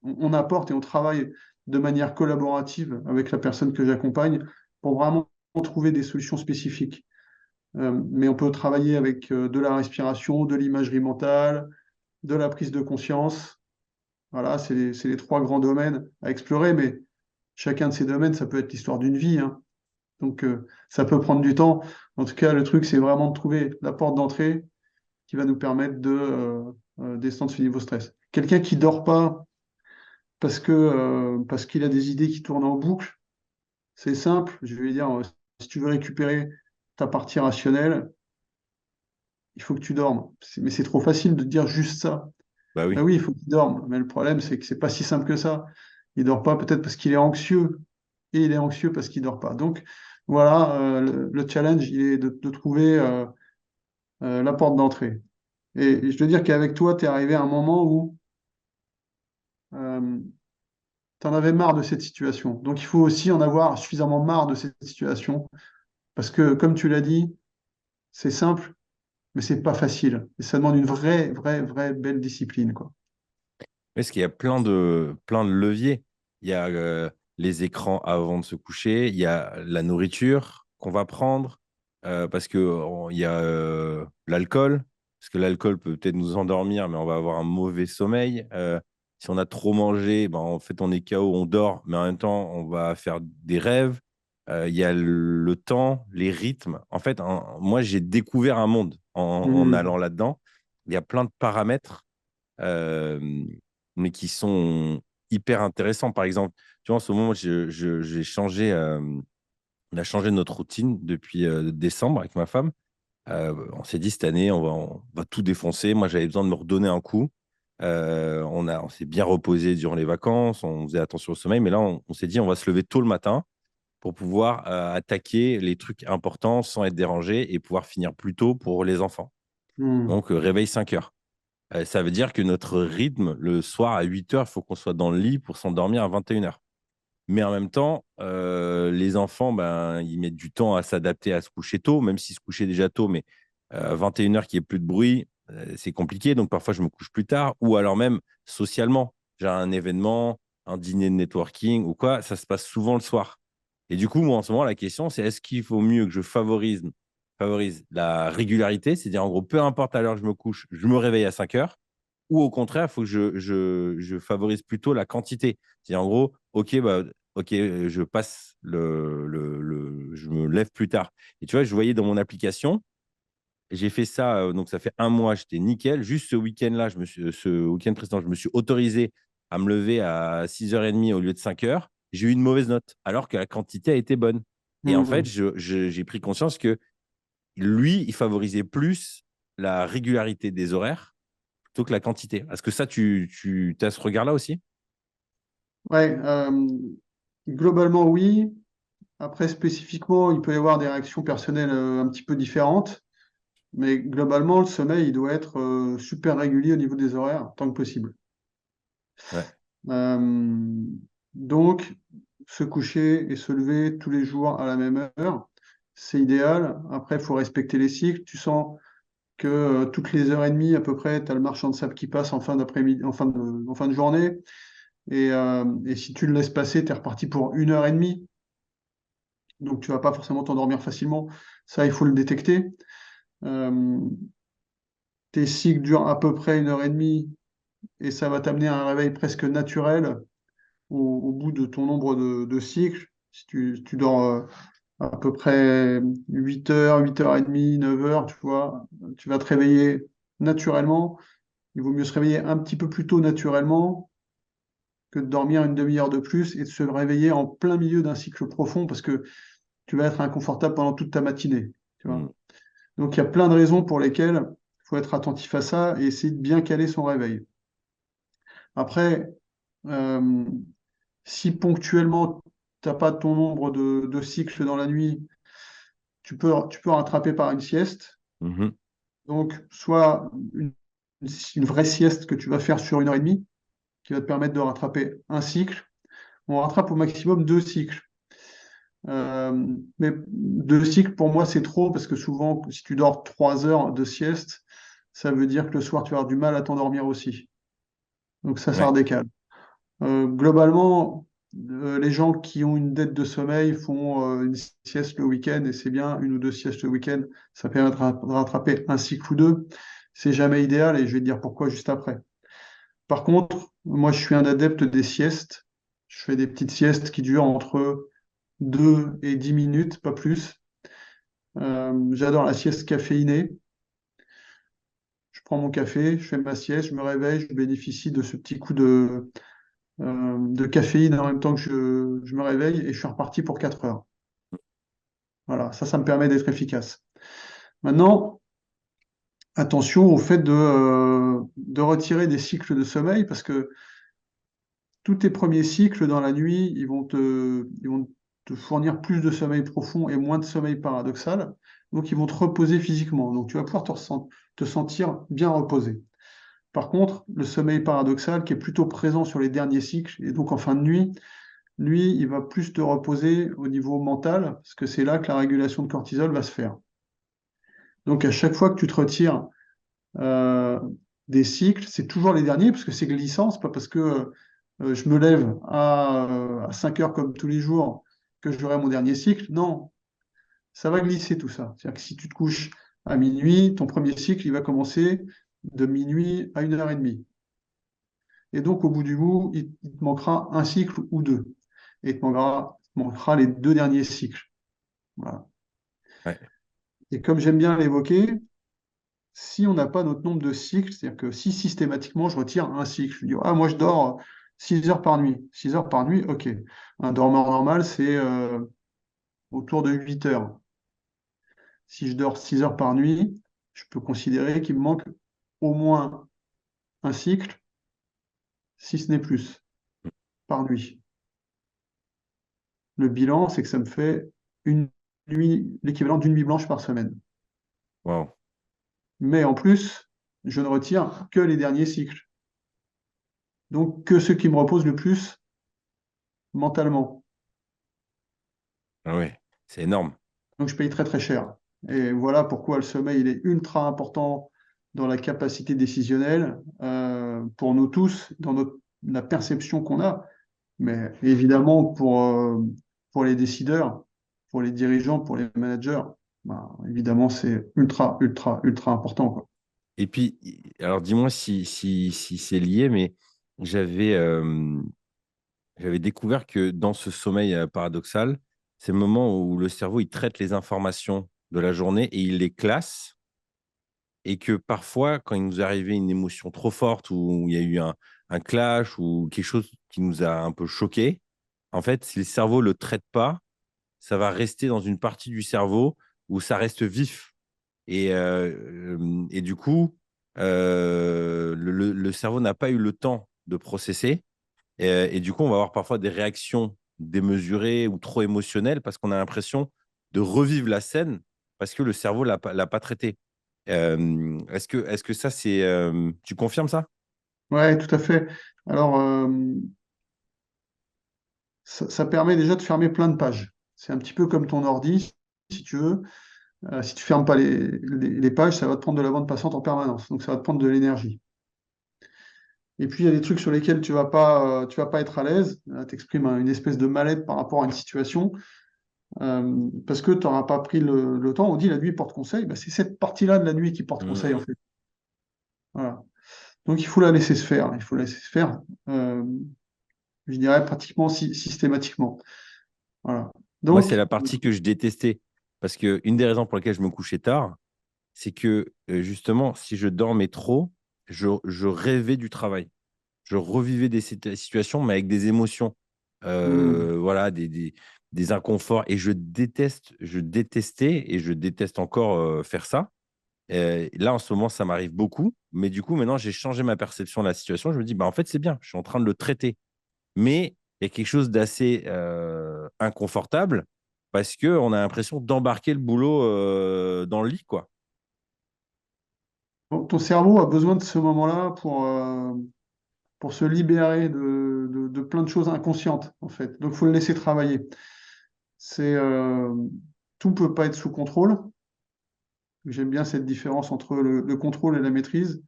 on apporte et on travaille de manière collaborative avec la personne que j'accompagne pour vraiment trouver des solutions spécifiques. Mais on peut travailler avec de la respiration, de l'imagerie mentale, de la prise de conscience. Voilà, c'est les trois grands domaines à explorer, mais chacun de ces domaines, ça peut être l'histoire d'une vie, hein. Donc, ça peut prendre du temps. En tout cas, le truc, c'est vraiment de trouver la porte d'entrée qui va nous permettre de descendre ce niveau stress. Quelqu'un qui dort pas parce qu'il a des idées qui tournent en boucle, c'est simple. Je vais lui dire, si tu veux récupérer ta partie rationnelle, il faut que tu dormes. Mais c'est trop facile de dire juste ça. Bah Ben oui. oui, il faut qu'il dorme. Mais le problème, c'est que c'est pas si simple que ça. Il dort pas peut-être parce qu'il est anxieux. Et il est anxieux parce qu'il dort pas. Donc voilà, le challenge, il est de trouver la porte d'entrée. Et je veux dire qu'avec toi, tu es arrivé à un moment où tu en avais marre de cette situation. Donc il faut aussi en avoir suffisamment marre de cette situation. Parce que, comme tu l'as dit, c'est simple, mais c'est pas facile. Et ça demande une vraie, vraie, vraie belle discipline, quoi. Parce qu'il y a plein de leviers. Il y a les écrans avant de se coucher, il y a la nourriture qu'on va prendre, parce que il y a l'alcool, parce que l'alcool peut peut-être nous endormir, mais on va avoir un mauvais sommeil. Si on a trop mangé, ben, en fait, on est KO, on dort, mais en même temps, on va faire des rêves. Il y a le temps, les rythmes. En fait, moi, j'ai découvert un monde en Hmm. allant là-dedans. Il y a plein de paramètres. Euh, mais qui sont hyper intéressants. Par exemple, tu vois, en ce moment, j'ai changé, on a changé notre routine depuis décembre avec ma femme. On s'est dit cette année, on va tout défoncer. Moi, j'avais besoin de me redonner un coup. On s'est bien reposé durant les vacances, on faisait attention au sommeil, mais là, on s'est dit, on va se lever tôt le matin pour pouvoir attaquer les trucs importants sans être dérangé et pouvoir finir plus tôt pour les enfants. Hmm. Donc, réveil 5 heures. Ça veut dire que notre rythme, le soir à 8 heures, il faut qu'on soit dans le lit pour s'endormir à 21 heures. Mais en même temps, les enfants, ben, ils mettent du temps à s'adapter à se coucher tôt, même s'ils se couchaient déjà tôt, mais 21 heures qu'il n'y ait plus de bruit, c'est compliqué. Donc parfois, je me couche plus tard. Ou alors même socialement, j'ai un événement, un dîner de networking ou quoi, ça se passe souvent le soir. Et du coup, moi, en ce moment, la question, c'est est-ce qu'il vaut mieux que je favorise la régularité, c'est-à-dire en gros, peu importe à l'heure que je me couche, je me réveille à 5 heures, ou au contraire, il faut que je favorise plutôt la quantité. C'est-à-dire en gros, ok, bah, ok, je passe je me lève plus tard. Et tu vois, je voyais dans mon application, j'ai fait ça, donc ça fait un mois, j'étais nickel. Juste ce week-end-là, ce week-end précédent, je me suis autorisé à me lever à 6h30 au lieu de 5 heures. J'ai eu une mauvaise note, alors que la quantité a été bonne. Et en fait, Hmm. j'ai pris conscience que lui, il favorisait plus la régularité des horaires plutôt que la quantité. Est-ce que ça, tu as ce regard-là aussi? Ouais, globalement, oui. Après, spécifiquement, il peut y avoir des réactions personnelles un petit peu différentes. Mais globalement, le sommeil, il doit être super régulier au niveau des horaires, tant que possible. Ouais. Euh, donc, se coucher et se lever tous les jours à la même heure, c'est idéal. Après, il faut respecter les cycles. Tu sens que toutes les heures et demie, à peu près, tu as le marchand de sable qui passe en fin d'après-midi, en fin de journée. Et si tu le laisses passer, tu es reparti pour 1 heure et demie. Donc, tu vas pas forcément t'endormir facilement. Ça, il faut le détecter. Euh, Tes cycles durent à peu près 1 heure et demie et ça va t'amener à un réveil presque naturel au bout de ton nombre de cycles. Si tu dors à peu près 8 heures, 8h30, 9 heures, tu vois, tu vas te réveiller naturellement. Il vaut mieux se réveiller un petit peu plus tôt naturellement que de dormir une demi-heure de plus et de se réveiller en plein milieu d'un cycle profond parce que tu vas être inconfortable pendant toute ta matinée. Tu Mm. vois. Donc il y a plein de raisons pour lesquelles il faut être attentif à ça et essayer de bien caler son réveil. Après, euh, si ponctuellement, tu n'as pas ton nombre de cycles dans la nuit, tu peux rattraper par une sieste. Mhm. Donc, soit une vraie sieste que tu vas faire sur 1 heure et demie, qui va te permettre de rattraper un cycle. On rattrape au maximum 2 cycles. Mais 2 cycles, pour moi, c'est trop parce que souvent, si tu dors 3 heures de sieste, ça veut dire que le soir, tu vas avoir du mal à t'endormir aussi. Donc ça Ouais. redécale. Globalement, les gens qui ont une dette de sommeil font une sieste le week-end et c'est bien, 1 ou 2 siestes le week-end. Ça permet de rattraper un cycle ou deux. C'est jamais idéal et je vais te dire pourquoi juste après. Par contre, moi, je suis un adepte des siestes. Je fais des petites siestes qui durent entre 2 et 10 minutes, pas plus. J'adore la sieste caféinée. Je prends mon café, je fais ma sieste, je me réveille, je bénéficie de ce petit coup de caféine en même temps que je me réveille et je suis reparti pour 4 heures. Voilà, ça me permet d'être efficace. Maintenant, attention au fait de retirer des cycles de sommeil parce que tous tes premiers cycles dans la nuit, ils vont te fournir plus de sommeil profond et moins de sommeil paradoxal. Donc, ils vont te reposer physiquement. Donc, tu vas pouvoir te sentir bien reposé. Par contre, le sommeil paradoxal, qui est plutôt présent sur les derniers cycles et donc en fin de nuit, lui, il va plus te reposer au niveau mental, parce que c'est là que la régulation de cortisol va se faire. Donc à chaque fois que tu te retires euh, des cycles, c'est toujours les derniers, parce que c'est glissant, c'est pas parce que je me lève à 5 heures comme tous les jours que j'aurai mon dernier cycle. Non, ça va glisser tout ça. C'est-à-dire que si tu te couches à minuit, ton premier cycle, il va commencer de minuit à 1 heure et demie. Et donc au bout du bout, il te manquera un cycle ou deux. Et il te manquera les 2 derniers cycles. Voilà. Ouais. Et comme j'aime bien l'évoquer, si on n'a pas notre nombre de cycles, c'est-à-dire que si systématiquement je retire un cycle, je dis, ah, moi je dors 6 heures par nuit. 6 heures par nuit, ok. Un dormeur normal, c'est autour de 8 heures. Si je dors 6 heures par nuit, je peux considérer qu'il me manque au moins un cycle, si ce n'est plus, par nuit. Le bilan, c'est que ça me fait une nuit, l'équivalent d'une nuit blanche par semaine. Wow. Mais en plus, je ne retire que les derniers cycles. Donc, que ce qui me repose le plus mentalement. Ah ouais, c'est énorme. Donc, je paye très très cher. Et voilà pourquoi le sommeil il est ultra important dans la capacité décisionnelle pour nous tous, dans la perception qu'on a, mais évidemment pour les décideurs, pour les dirigeants, pour les managers, bah, évidemment c'est ultra, ultra, ultra important, quoi. Et puis, alors dis-moi si c'est lié, mais j'avais j'avais découvert que dans ce sommeil paradoxal, c'est le moment où le cerveau il traite les informations de la journée et il les classe. Et que parfois, quand il nous est arrivé une émotion trop forte ou il y a eu un clash ou quelque chose qui nous a un peu choqué, en fait, si le cerveau ne le traite pas, ça va rester dans une partie du cerveau où ça reste vif. Et du coup, le cerveau n'a pas eu le temps de processer. Et du coup, on va avoir parfois des réactions démesurées ou trop émotionnelles parce qu'on a l'impression de revivre la scène parce que le cerveau ne l'a pas traité. Est-ce que ça, c'est. Tu confirmes ça? Ouais, tout à fait. Alors, ça permet déjà de fermer plein de pages. C'est un petit peu comme ton ordi, si tu veux. Si tu fermes pas les pages, ça va te prendre de la bande passante en permanence. Donc, ça va te prendre de l'énergie. Et puis, il y a des trucs sur lesquels tu vas pas être à l'aise. Tu exprimes une espèce de mal-être par rapport à une situation parce que tu n'auras pas pris le temps. On dit la nuit porte conseil. Bah, c'est cette partie-là de la nuit qui porte conseil, en Mmh. fait. Voilà. Donc, il faut la laisser se faire. Il faut la laisser se faire, euh, je dirais pratiquement systématiquement. Voilà. Moi, c'est Donc, la partie que je détestais. Parce que une des raisons pour lesquelles je me couchais tard, c'est que justement, si je dormais trop, je rêvais du travail. Je revivais des situations, mais avec des émotions. Voilà, des inconforts. Et je détestais et je déteste encore faire ça. Là, en ce moment, ça m'arrive beaucoup. Mais du coup, maintenant, j'ai changé ma perception de la situation. Je me dis, bah, en fait, c'est bien. Je suis en train de le traiter. Mais il y a quelque chose d'assez inconfortable parce qu'on a l'impression d'embarquer le boulot dans le lit, quoi. ton cerveau a besoin de ce moment-là pour se libérer de plein de choses inconscientes, en fait. Donc, il faut le laisser travailler. C'est, tout ne peut pas être sous contrôle. J'aime bien cette différence entre le contrôle et la maîtrise.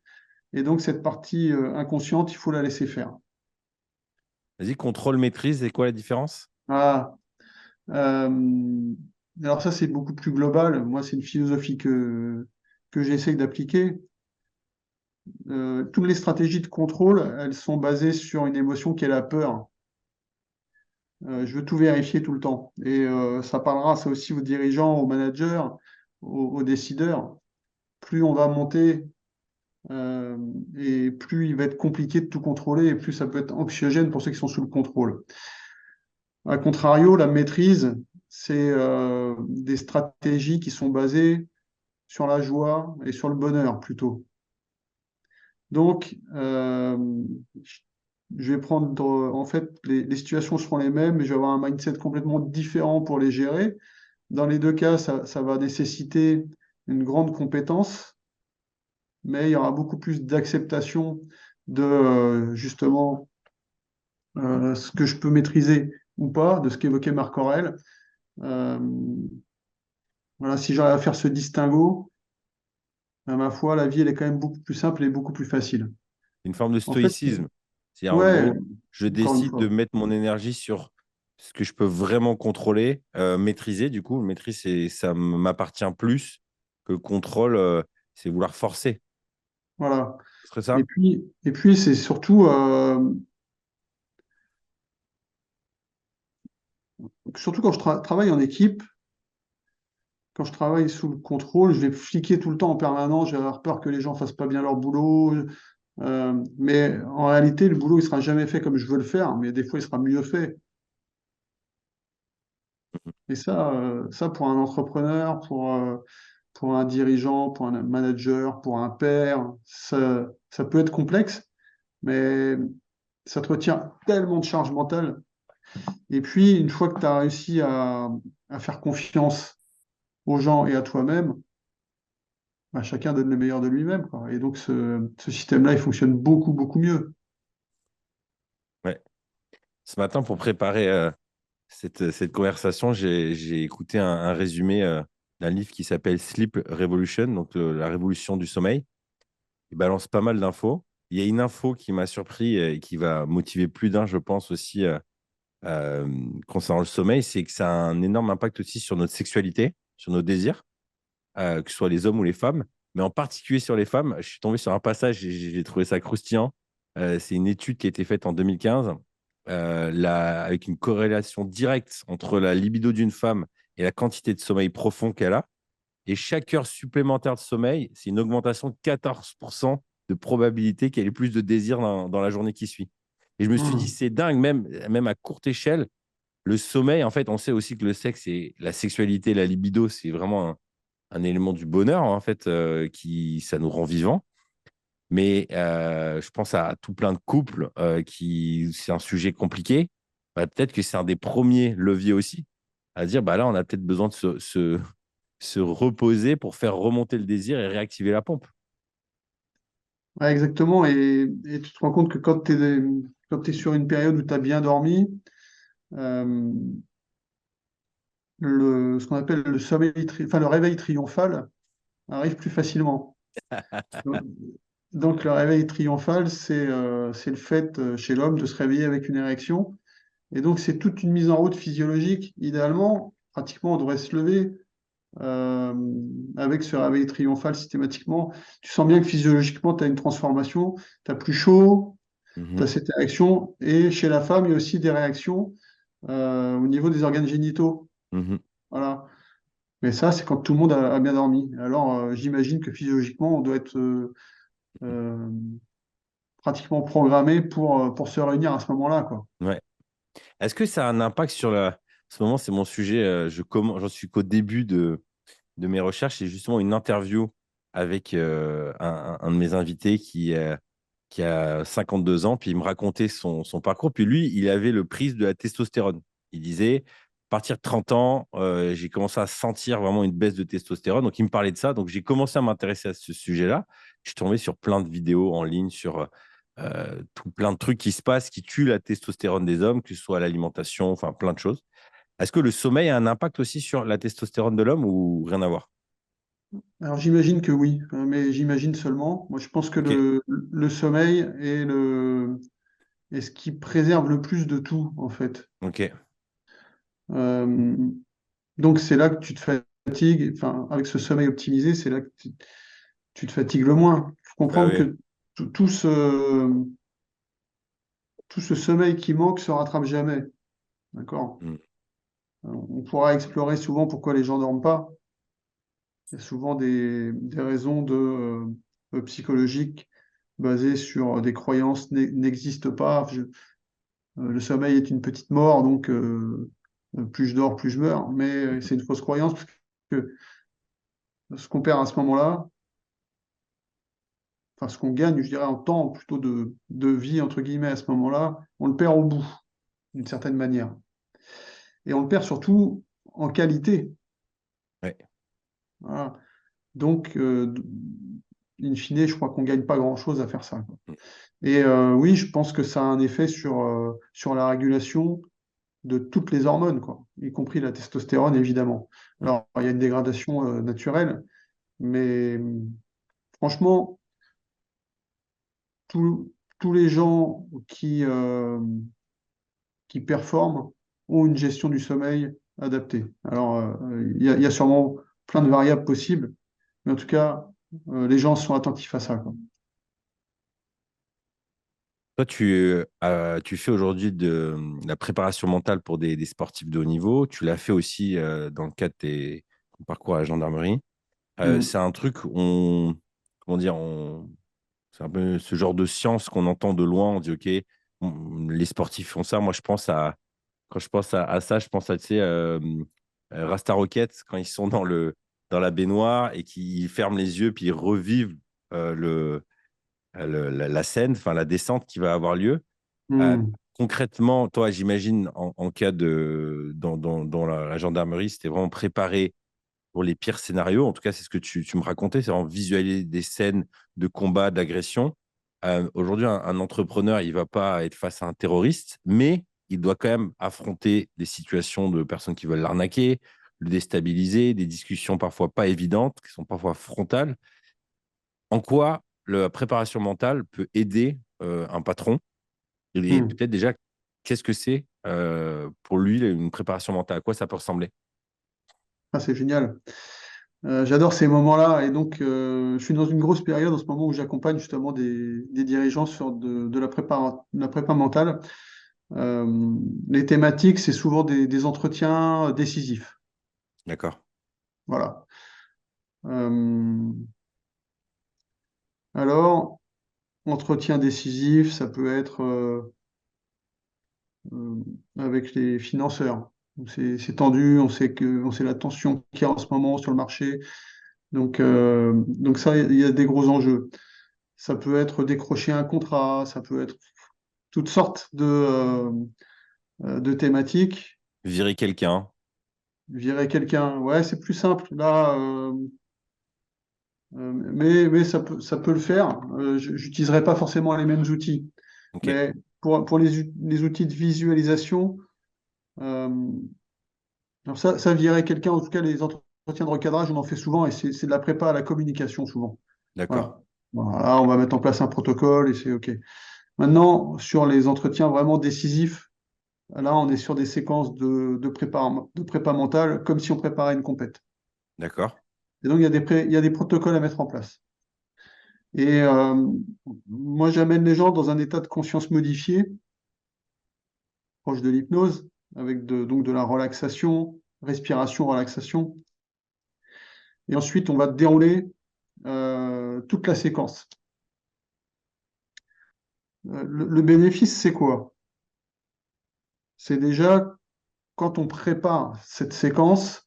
Et donc, cette partie inconsciente, il faut la laisser faire. Vas-y, contrôle, maîtrise, c'est quoi la différence? Ah, alors ça, c'est beaucoup plus global. Moi, c'est une philosophie que j'essaye d'appliquer. Toutes les stratégies de contrôle, elles sont basées sur une émotion qui est la peur. Je veux tout vérifier tout le temps. Et ça parlera ça aussi aux dirigeants, aux managers, aux décideurs. Plus on va monter euh, et plus il va être compliqué de tout contrôler et plus ça peut être anxiogène pour ceux qui sont sous le contrôle. A contrario, la maîtrise, c'est des stratégies qui sont basées sur la joie et sur le bonheur plutôt. Donc, je vais prendre, en fait, les situations seront les mêmes, mais je vais avoir un mindset complètement différent pour les gérer. Dans les deux cas, ça va nécessiter une grande compétence, mais il y aura beaucoup plus d'acceptation de justement ce que je peux maîtriser ou pas, de ce qu'évoquait Marc Aurèle. Euh, voilà, si j'arrive à faire ce distinguo, à ma foi, la vie elle est quand même beaucoup plus simple et beaucoup plus facile. Une forme de En fait, stoïcisme. C'est en ouais, gros, je encore une décide de fois. mettre mon énergie sur ce que je peux vraiment contrôler, maîtriser. Du coup, le maîtrise, ça m'appartient plus que le contrôle, c'est vouloir forcer. Voilà. Ce serait ça? Et puis c'est surtout, surtout quand je travaille en équipe, quand je travaille sous le contrôle, je vais fliquer tout le temps en permanence, je vais avoir peur que les gens fassent pas bien leur boulot. Mais en réalité, le boulot, il sera jamais fait comme je veux le faire, mais des fois, il sera mieux fait. Et ça pour un entrepreneur, pour un dirigeant, pour un manager, pour un père, ça peut être complexe, mais ça te retient tellement de charge mentale. Et puis, une fois que tu as réussi à faire confiance aux gens et à toi-même, bah, chacun donne le meilleur de lui-même, quoi. Et donc, ce système-là, il fonctionne beaucoup, beaucoup mieux. Ouais. Ce matin, pour préparer cette conversation, j'ai écouté un résumé d'un livre qui s'appelle Sleep Revolution, donc la révolution du sommeil. Il balance pas mal d'infos. Il y a une info qui m'a surpris et qui va motiver plus d'un, je pense, aussi euh, concernant le sommeil, c'est que ça a un énorme impact aussi sur notre sexualité, sur nos désirs, que ce soit les hommes ou les femmes. Mais en particulier sur les femmes, je suis tombé sur un passage et j'ai trouvé ça croustillant. C'est une étude qui a été faite en 2015 avec une corrélation directe entre la libido d'une femme et la quantité de sommeil profond qu'elle a. Et chaque heure supplémentaire de sommeil, c'est une augmentation de 14% de probabilité qu'elle ait plus de désir dans la journée qui suit. Et je me suis dit, Mmh. c'est dingue, même à courte échelle, le sommeil, en fait, on sait aussi que le sexe et la sexualité, la libido, c'est vraiment un élément du bonheur, en fait, ça nous rend vivants. Mais je pense à tout plein de couples qui, c'est un sujet compliqué. Bah, peut-être que c'est un des premiers leviers aussi à dire, bah là, on a peut-être besoin de se reposer pour faire remonter le désir et réactiver la pompe. Ouais, exactement. Et tu te rends compte que quand tu es sur une période où tu as bien dormi, euh, ce qu'on appelle le réveil triomphal arrive plus facilement. Donc, donc, le réveil triomphal, c'est le fait chez l'homme de se réveiller avec une érection. Et donc, c'est toute une mise en route physiologique. Idéalement, pratiquement, on devrait se lever euh, avec ce réveil triomphal systématiquement. Tu sens bien que physiologiquement, tu as une transformation, tu as plus chaud, tu as Mhm, cette érection. Et chez la femme, il y a aussi des réactions au niveau des organes génitaux. mhm. Voilà. Mais ça, c'est quand tout le monde a bien dormi. Alors, j'imagine que physiologiquement, on doit être euh, pratiquement programmé pour se réunir à ce moment-là, quoi. Ouais. Est-ce que ça a un impact sur la... En ce moment, c'est mon sujet. J'en suis qu'au début de mes recherches. C'est justement une interview avec un de mes invités qui a 52 ans. Puis il me racontait son parcours. Puis lui, il avait le prisme de la testostérone. Il disait, à partir de 30 ans, j'ai commencé à sentir vraiment une baisse de testostérone. Donc il me parlait de ça. Donc j'ai commencé à m'intéresser à ce sujet-là. Je suis tombé sur plein de vidéos en ligne sur tout plein de trucs qui se passent, qui tuent la testostérone des hommes, que ce soit l'alimentation, enfin plein de choses. Est-ce que le sommeil a un impact aussi sur la testostérone de l'homme ou rien à voir? Alors, j'imagine que oui, mais j'imagine seulement. Moi, je pense que Ok, le sommeil est ce qui préserve le plus de tout, en fait. ok. Euh, donc, c'est là que tu te fatigues. Enfin, avec ce sommeil optimisé, c'est là que tu te fatigues le moins. Il faut Bah comprendre oui. que tout, tout ce sommeil qui manque se rattrape jamais. D'accord? Mm. On pourra explorer souvent pourquoi les gens dorment pas. Il y a souvent des raisons psychologiques basées sur des croyances n'existent pas. Le sommeil est une petite mort, donc plus je dors, plus je meurs. Mais c'est une fausse croyance parce que ce qu'on perd à ce moment-là, enfin ce qu'on gagne, je dirais, en temps plutôt de vie, entre guillemets, à ce moment-là, on le perd au bout, d'une certaine manière. Et on le perd surtout en qualité. Ouais. Voilà. Donc, in fine, je crois qu'on gagne pas grand-chose à faire ça, quoi. Mm. Et oui, je pense que ça a un effet sur la régulation de toutes les hormones, quoi, y compris la testostérone, évidemment. Mm. Alors, il y a une dégradation naturelle, mais franchement, tous les gens qui performent ont une gestion du sommeil adaptée. Alors, il y a sûrement plein de variables possibles, mais en tout cas, les gens sont attentifs à ça, quoi. Toi, tu fais aujourd'hui de la préparation mentale pour des sportifs de haut niveau. Tu l'as fait aussi dans le cadre de ton parcours à la gendarmerie. Mm. C'est un truc, on, comment dire, C'est un peu ce genre de science qu'on entend de loin. On dit, OK, les sportifs font ça. Moi, quand je pense à ça, je pense à, tu sais, Rasta Rocket, quand ils sont dans la baignoire et qu'ils ferment les yeux, puis ils revivent la scène, enfin la descente qui va avoir lieu. Euh, Hmm. Concrètement, toi, j'imagine, en cas dans la gendarmerie, c'était vraiment préparé pour les pires scénarios. En tout cas, c'est ce que tu me racontais, c'est vraiment visualiser des scènes de combat, d'agression. Aujourd'hui, un entrepreneur, il ne va pas être face à un terroriste, mais il doit quand même affronter des situations de personnes qui veulent l'arnaquer, le déstabiliser, des discussions parfois pas évidentes, qui sont parfois frontales. En quoi la préparation mentale peut aider un patron? Et Hmm. peut-être déjà, qu'est-ce que c'est pour lui une préparation mentale? À quoi ça peut ressembler? Ah, c'est génial. J'adore ces moments-là et donc je suis dans une grosse période en ce moment où j'accompagne justement des dirigeants sur de la prépa mentale. Les thématiques, c'est souvent des entretiens décisifs. D'accord. Voilà. Euh, alors, entretien décisif, ça peut être euh, avec les financeurs. C'est tendu, on sait la tension qu'il y a en ce moment sur le marché. Donc ça, il y a des gros enjeux. Ça peut être décrocher un contrat, ça peut être toutes sortes de thématiques. Virer quelqu'un. Virer quelqu'un, ouais, c'est plus simple. Là, mais ça peut le faire. J'utiliserai pas forcément les mêmes outils. OK. Mais pour les outils de visualisation, euh, alors ça virer quelqu'un, en tout cas, les entretiens de recadrage, on en fait souvent et c'est de la prépa à la communication souvent. D'accord. Voilà. Voilà, on va mettre en place un protocole et c'est OK. Maintenant, sur les entretiens vraiment décisifs, là, on est sur des séquences de prépa mentale, comme si on préparait une compète. D'accord. Et donc, il y a des protocoles à mettre en place. Et moi, j'amène les gens dans un état de conscience modifié, proche de l'hypnose, avec donc de la relaxation, respiration, relaxation. Et ensuite, on va dérouler toute la séquence. Le bénéfice, c'est quoi? C'est déjà, quand on prépare cette séquence,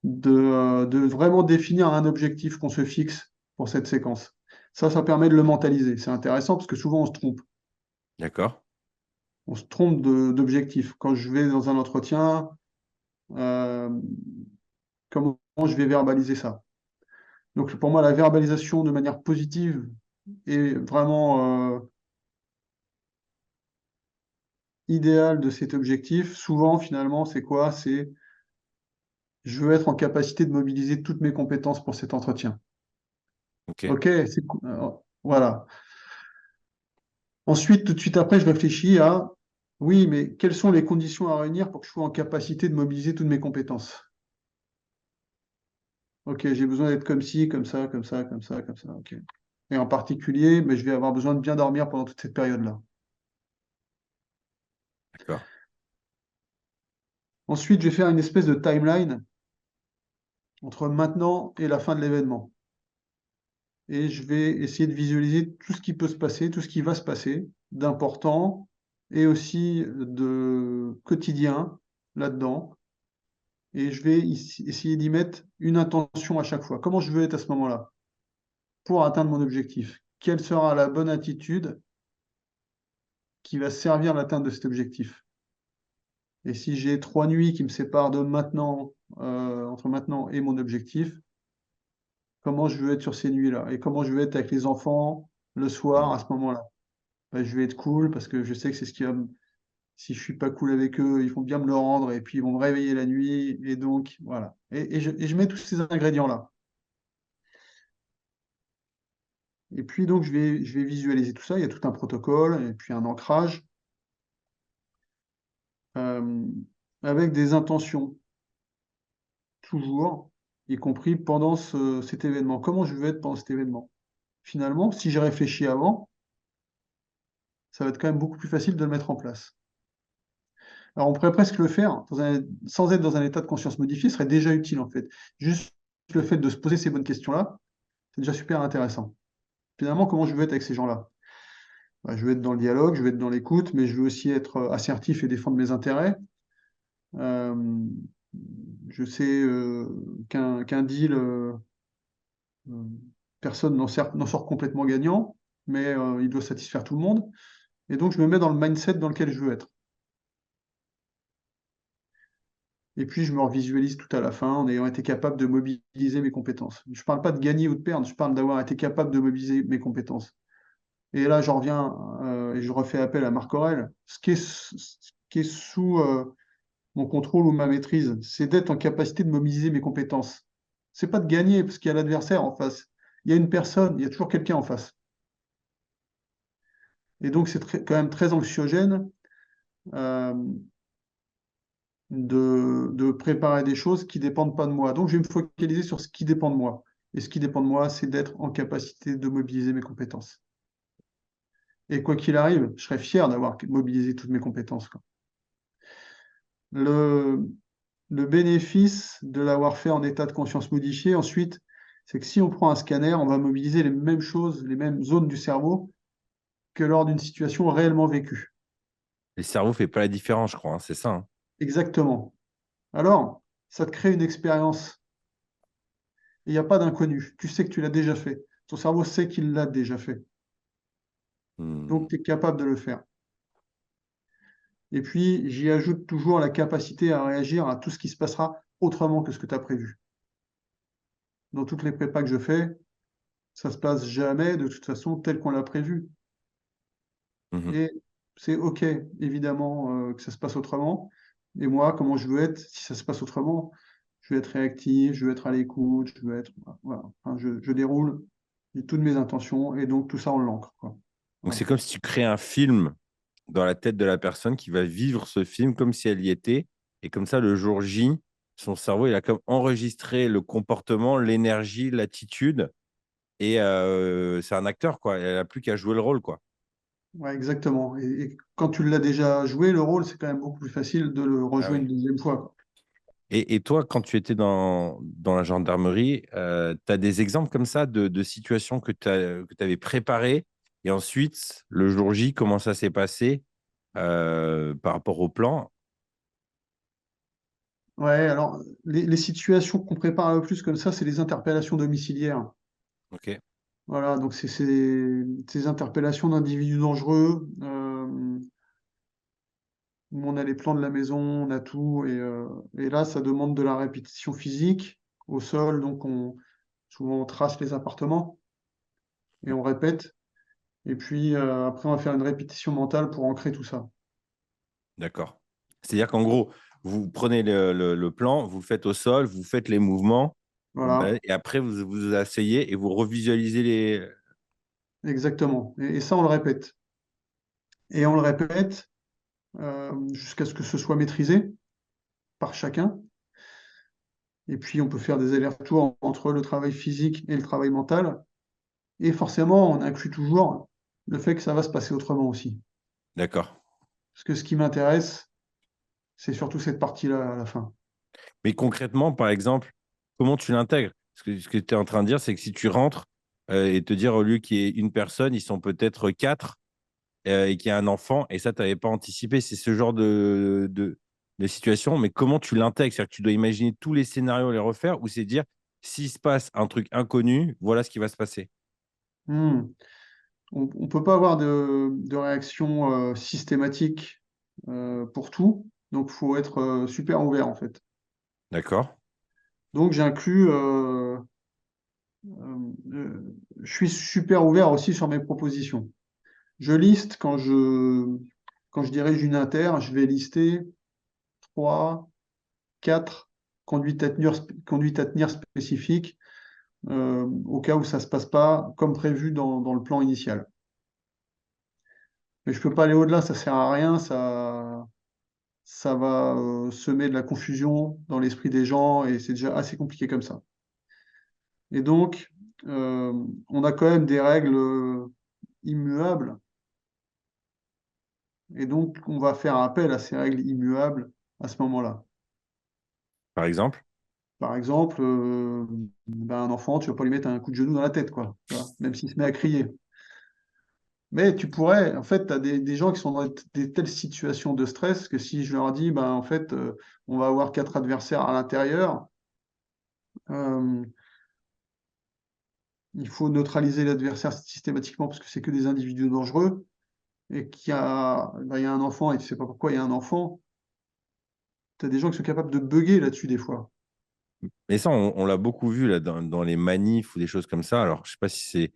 de vraiment définir un objectif qu'on se fixe pour cette séquence. Ça permet de le mentaliser. C'est intéressant parce que souvent, on se trompe. D'accord. On se trompe d'objectif. Quand je vais dans un entretien, euh, comment je vais verbaliser ça? Donc, pour moi, la verbalisation de manière positive est vraiment idéale de cet objectif. Souvent, finalement, c'est quoi? C'est je veux être en capacité de mobiliser toutes mes compétences pour cet entretien. OK. Ok, voilà. Ensuite, tout de suite après, je réfléchis à oui, mais quelles sont les conditions à réunir pour que je sois en capacité de mobiliser toutes mes compétences? Ok, j'ai besoin d'être comme ci, comme ça, comme ça, comme ça, comme ça. Ok. Et en particulier, mais je vais avoir besoin de bien dormir pendant toute cette période-là. D'accord. Ensuite, je vais faire une espèce de timeline entre maintenant et la fin de l'événement. Et je vais essayer de visualiser tout ce qui peut se passer, tout ce qui va se passer d'important et aussi de quotidien là-dedans. Et je vais essayer d'y mettre une intention à chaque fois. Comment je veux être à ce moment-là pour atteindre mon objectif? Quelle sera la bonne attitude qui va servir à l'atteinte de cet objectif? Et si j'ai 3 nuits qui me séparent de maintenant, entre maintenant et mon objectif, comment je veux être sur ces nuits-là? Et comment je veux être avec les enfants le soir à Hmm. ce moment-là? Ben, je vais être cool parce que je sais que c'est ce qui va si je suis pas cool avec eux, ils vont bien me le rendre et puis ils vont me réveiller la nuit. Et donc, voilà. Et je mets tous ces ingrédients-là. Et puis, donc, je vais visualiser tout ça. Il y a tout un protocole et puis un ancrage euh, avec des intentions, toujours, y compris pendant cet événement. Comment je veux être pendant cet événement? Finalement, si j'ai réfléchi avant, ça va être quand même beaucoup plus facile de le mettre en place. Alors, on pourrait presque le faire sans être dans un état de conscience modifié, ce serait déjà utile en fait. Juste le fait de se poser ces bonnes questions-là, c'est déjà super intéressant. finalement, comment je veux être avec ces gens-là? Bah, je veux être dans le dialogue, je veux être dans l'écoute, mais je veux aussi être assertif et défendre mes intérêts. Euh, je sais qu'un deal, euh, personne n'en sort complètement gagnant, mais il doit satisfaire tout le monde. Et donc, je me mets dans le mindset dans lequel je veux être. Et puis, je me revisualise tout à la fin en ayant été capable de mobiliser mes compétences. Je ne parle pas de gagner ou de perdre, je parle d'avoir été capable de mobiliser mes compétences. Et là, j'en reviens et je refais appel à Marc Aurèle. Ce qui est sous mon contrôle ou ma maîtrise, c'est d'être en capacité de mobiliser mes compétences. C'est pas de gagner parce qu'il y a l'adversaire en face. Il y a une personne, il y a toujours quelqu'un en face. Et donc, c'est quand même très anxiogène euh, de préparer des choses qui dépendent pas de moi. Donc, je vais me focaliser sur ce qui dépend de moi. Et ce qui dépend de moi, c'est d'être en capacité de mobiliser mes compétences. Et quoi qu'il arrive, je serais fier d'avoir mobilisé toutes mes compétences, quoi. Le, le bénéfice de l'avoir fait en état de conscience modifié, ensuite, c'est que si on prend un scanner, on va mobiliser les mêmes choses, les mêmes zones du cerveau que lors d'une situation réellement vécue. Le cerveau ne fait pas la différence, je crois, hein, c'est ça, hein. Exactement. Alors, ça te crée une expérience. Il n'y a pas d'inconnu. Tu sais que tu l'as déjà fait. Ton cerveau sait qu'il l'a déjà fait. Hmm. Donc, tu es capable de le faire. Et puis, j'y ajoute toujours la capacité à réagir à tout ce qui se passera autrement que ce que tu as prévu. Dans toutes les prépas que je fais, ça se passe jamais de toute façon tel qu'on l'a prévu. Mhm. Et c'est OK, évidemment, que ça se passe autrement. Et moi, comment je veux être si ça se passe autrement? Je veux être réactif, je veux être à l'écoute, je veux être, voilà. Enfin, je déroule toutes mes intentions et donc tout ça, on l'ancre, quoi. Donc, c'est Voilà. comme si tu crées un film dans la tête de la personne qui va vivre ce film comme si elle y était. Et comme ça, le jour J, son cerveau, il a comme enregistré le comportement, l'énergie, l'attitude. Et c'est un acteur, quoi. Elle n'a plus qu'à jouer le rôle, quoi. Ouais, exactement. Et quand tu l'as déjà joué, le rôle, c'est quand même beaucoup plus facile de le Ah rejouer oui. une deuxième fois, quoi. Et toi, quand tu étais dans la gendarmerie, tu as des exemples comme ça de situations que tu avais préparées et ensuite, le jour J, comment ça s'est passé par rapport au plan? Ouais, alors les situations qu'on prépare le plus comme ça, c'est les interpellations domiciliaires. Ok, Voilà, donc c'est ces interpellations d'individus dangereux, où on a les plans de la maison, on a tout, et là, ça demande de la répétition physique au sol, donc souvent on trace les appartements et on répète, et puis après on va faire une répétition mentale pour ancrer tout ça. d'accord. C'est-à-dire qu'en gros, vous prenez le plan, vous le faites au sol, vous faites les mouvements, Voilà, et après, vous vous asseyez et vous revisualisez les. exactement. Et ça, on le répète. Et on le répète jusqu'à ce que ce soit maîtrisé par chacun. Et puis, on peut faire des allers-retours entre le travail physique et le travail mental. Et forcément, on inclut toujours le fait que ça va se passer autrement aussi. D'accord. Parce que ce qui m'intéresse, c'est surtout cette partie-là à la fin. Mais concrètement, par exemple, comment tu l'intègres? Ce que tu es en train de dire, c'est que si tu rentres et te dire au lieu qu'il y ait une personne, ils sont peut-être quatre et qu'il y a un enfant, et ça, tu n'avais pas anticipé, c'est ce genre de situation, mais comment tu l'intègres? C'est-à-dire que tu dois imaginer tous les scénarios, les refaire, ou c'est dire, s'il se passe un truc inconnu, voilà ce qui va se passer. Hmm. On ne peut pas avoir de réaction systématique pour tout. Donc, il faut être super ouvert, en fait. D'accord? Donc, j'inclus, je suis super ouvert aussi sur mes propositions. Je liste quand je dirige une inter, je vais lister 3, 4 conduites à tenir spécifiques au cas où ça ne se passe pas comme prévu dans le plan initial. Mais je ne peux pas aller au-delà, ça ne sert à rien, ça va semer de la confusion dans l'esprit des gens et c'est déjà assez compliqué comme ça. Et donc, euh, on a quand même des règles immuables et donc on va faire appel à ces règles immuables à ce moment-là. Par exemple? Par exemple, ben, un enfant, tu vas pas lui mettre un coup de genou dans la tête, quoi, tu vois, même s'il se met à crier. Mais tu pourrais, en fait, tu as des gens qui sont dans des telles situations de stress que si je leur dis, ben, en fait, on va avoir quatre adversaires à l'intérieur, euh, il faut neutraliser l'adversaire systématiquement parce que c'est que des individus dangereux et ben, il y a un enfant et tu sais pas pourquoi il y a un enfant. Tu as des gens qui sont capables de bugger là-dessus des fois. Mais ça, on l'a beaucoup vu là, dans les manifs ou des choses comme ça. Alors, je sais pas si c'est.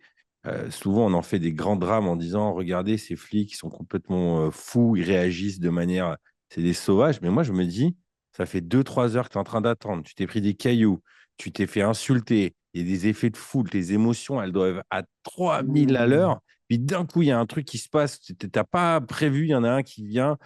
Souvent, on en fait des grands drames en disant, regardez, ces flics, ils sont complètement fous, ils réagissent de manière. C'est des sauvages. Mais moi, je me dis, ça fait 2, 3 heures que tu es en train d'attendre. Tu t'es pris des cailloux, tu t'es fait insulter. Il y a des effets de foule. Tes émotions, elles doivent être à 3000 à Mmh. l'heure. Puis d'un coup, il y a un truc qui se passe. Tu n'as pas prévu. Il y en a un qui vient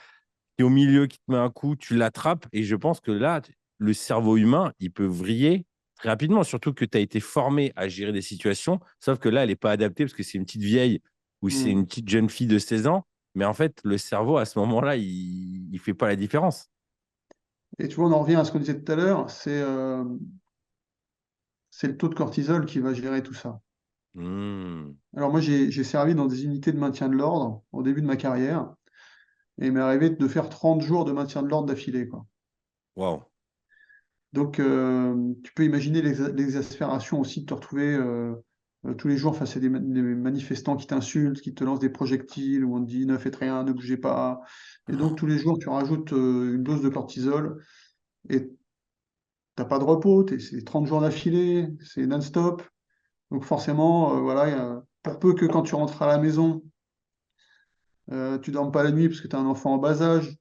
qui est au milieu, qui te met un coup, tu l'attrapes. Et je pense que là, le cerveau humain, il peut vriller très rapidement, surtout que tu as été formé à gérer des situations, sauf que là, elle n'est pas adaptée parce que c'est une petite vieille ou c'est Mmh. une petite jeune fille de 16 ans. Mais en fait, le cerveau, à ce moment-là, il ne fait pas la différence. Et tu vois, on en revient à ce qu'on disait tout à l'heure, c'est le taux de cortisol qui va gérer tout ça. Hmm. Alors moi, j'ai servi dans des unités de maintien de l'ordre au début de ma carrière, et il m'est arrivé de faire 30 jours de maintien de l'ordre d'affilée, quoi. Waouh. Donc, tu peux imaginer l'exaspération aussi de te retrouver tous les jours face à des manifestants qui t'insultent, qui te lancent des projectiles, où on te dit ne faites rien, ne bougez pas. Et donc, tous les jours, tu rajoutes une dose de cortisol et t'as pas de repos, c'est 30 jours d'affilée, c'est non-stop. Donc, forcément, voilà, pour peu que quand tu rentres à la maison, tu dormes pas la nuit parce que tu as un enfant en bas âge,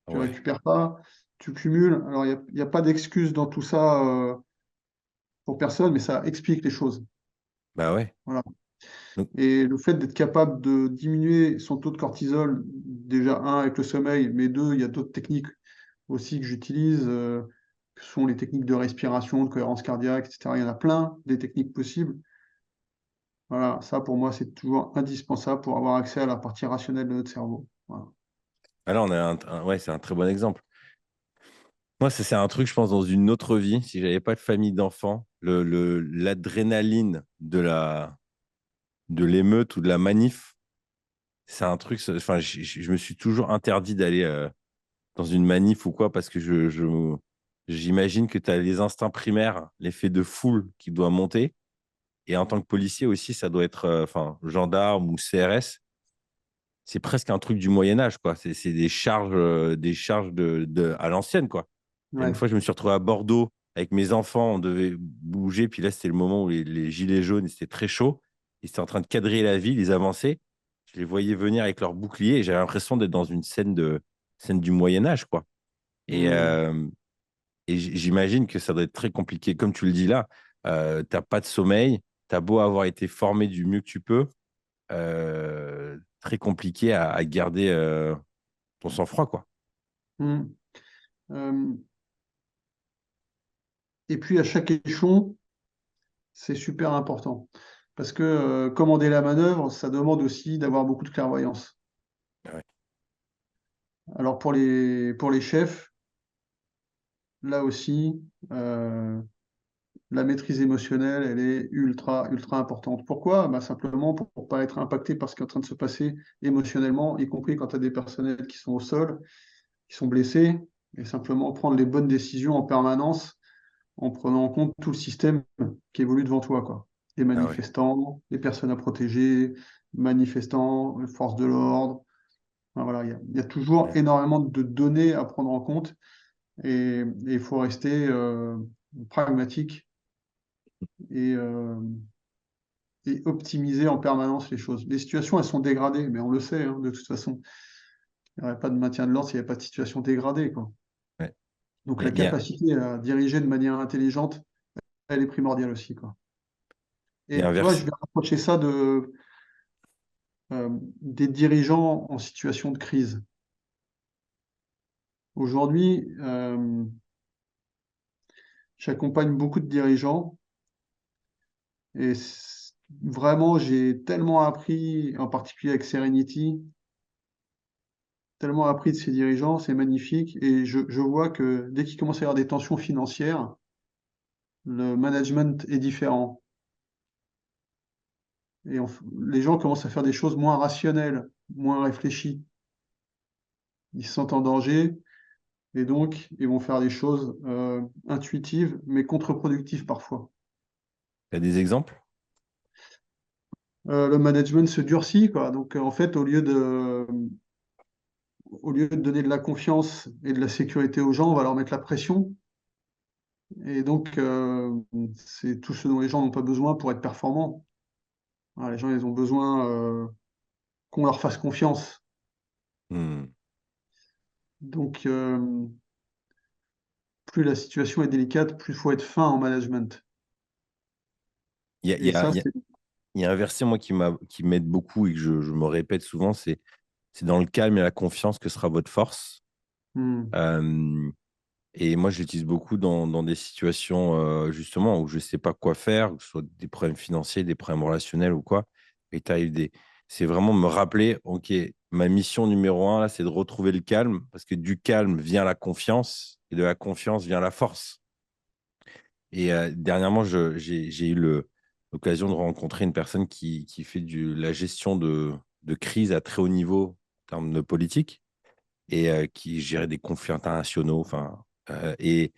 Ah tu ouais. récupères pas, tu cumules. Alors, il y a pas d'excuse dans tout ça pour personne, mais ça explique les choses. Bah ouais. Voilà. Donc, Et le fait d'être capable de diminuer son taux de cortisol, déjà, un, avec le sommeil, mais deux, il y a d'autres techniques aussi que j'utilise, que sont les techniques de respiration, de cohérence cardiaque, etc. Il y en a plein, des techniques possibles. Voilà, ça pour moi, c'est toujours indispensable pour avoir accès à la partie rationnelle de notre cerveau. Voilà. ah là, on a ouais, c'est un très bon exemple. Moi, ça, c'est un truc, je pense, dans une autre vie, si j'avais pas de famille d'enfants, l'adrénaline de l'émeute ou de la manif, c'est un truc. Enfin, je me suis toujours interdit d'aller dans une manif ou quoi parce que j'imagine que tu as les instincts primaires, l'effet de foule qui doit monter. Et en tant que policier aussi, ça doit être, enfin, gendarme ou CRS, c'est presque un truc du Moyen Âge, quoi. C'est des charges à l'ancienne, quoi. Et une Ouais. fois, je me suis retrouvé à Bordeaux avec mes enfants, on devait bouger. Puis là, c'était le moment où les gilets jaunes, c'était très chaud. Ils étaient en train de quadriller la ville, ils avançaient. Je les voyais venir avec leurs boucliers et j'avais l'impression d'être dans une scène du Moyen Âge, quoi. Et, Mmh. j'imagine que ça doit être très compliqué. Comme tu le dis là, t'as pas de sommeil, t'as beau avoir été formé du mieux que tu peux, très compliqué à garder ton sang-froid, quoi. Mmh. Et puis à chaque échelon, c'est super important. Parce que commander la manœuvre, ça demande aussi d'avoir beaucoup de clairvoyance. Ouais, Alors pour les chefs, là aussi, la maîtrise émotionnelle, elle est ultra, ultra importante. Pourquoi? Bah, simplement pour ne pas être impacté par ce qui est en train de se passer émotionnellement, y compris quand tu as des personnels qui sont au sol, qui sont blessés, et simplement prendre les bonnes décisions en permanence en prenant en compte tout le système qui évolue devant toi, quoi. Les ah ouais, manifestants, les personnes à protéger, manifestants, les forces de l'ordre. Enfin, voilà, il y a toujours ouais. énormément de données à prendre en compte et il faut rester pragmatique et, et optimiser en permanence les choses. Les situations, elles sont dégradées, mais on le sait, hein, de toute façon. Il n'y aurait pas de maintien de l'ordre s'il n'y avait pas de situation dégradée, quoi. Ouais. Donc Mais la capacité à diriger de manière intelligente, elle est primordiale aussi, quoi. et Et tu vois, je inverse. vais rapprocher ça des dirigeants en situation de crise. Aujourd'hui, j'accompagne beaucoup de dirigeants et vraiment, j'ai tellement appris, en particulier avec Serenity, tellement appris de ces dirigeants, c'est magnifique. Et je vois que dès qu'il commence à y avoir des tensions financières, le management est différent. Et les gens commencent à faire des choses moins rationnelles, moins réfléchies. Ils se sentent en danger et donc ils vont faire des choses intuitives, mais contre-productives parfois. Tu as des exemples? Le management se durcit, quoi. Donc en fait, au lieu de donner de la confiance et de la sécurité aux gens, on va leur mettre la pression. Et donc, c'est tout ce dont les gens n'ont pas besoin pour être performants. Voilà, les gens, ils ont besoin qu'on leur fasse confiance. Hmm. Donc, plus la situation est délicate, plus il faut être fin en management. Il y a, il y Et a- ça, il y a- c'est... il y a un verset, moi, qui m'aide beaucoup et que je me répète souvent, c'est dans le calme et la confiance que sera votre force. Hmm, Euh, et moi, je l'utilise beaucoup dans des situations, justement, où je ne sais pas quoi faire, que ce soit des problèmes financiers, des problèmes relationnels ou quoi. Et c'est vraiment me rappeler, OK, ma mission numéro un, là, c'est de retrouver le calme, parce que du calme vient la confiance, et de la confiance vient la force. Et dernièrement, j'ai eu l'occasion de rencontrer une personne qui fait la gestion de crise à très haut niveau en termes de politique et qui gérait des conflits internationaux. Enfin, et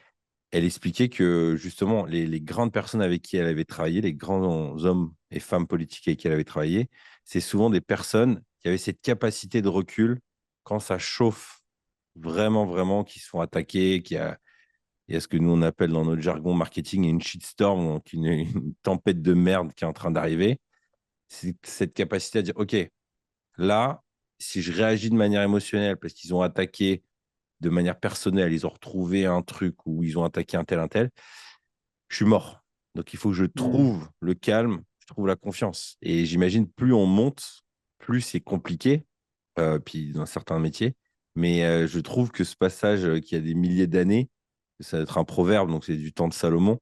elle expliquait que justement, les grandes personnes avec qui elle avait travaillé, les grands hommes et femmes politiques avec qui elle avait travaillé, c'est souvent des personnes qui avaient cette capacité de recul quand ça chauffe vraiment, vraiment, qui se font attaquer, il y a ce que nous on appelle dans notre jargon marketing une shitstorm, donc une tempête de merde qui est en train d'arriver. C'est cette capacité à dire, OK, là, si je réagis de manière émotionnelle parce qu'ils ont attaqué de manière personnelle, ils ont retrouvé un truc où ils ont attaqué un tel, je suis mort. Donc il faut que je hmm, trouve le calme, je trouve la confiance. Et j'imagine, plus on monte, plus c'est compliqué, puis dans certains métiers. Mais je trouve que ce passage qui a des milliers d'années, ça va être un proverbe, donc c'est du temps de Salomon,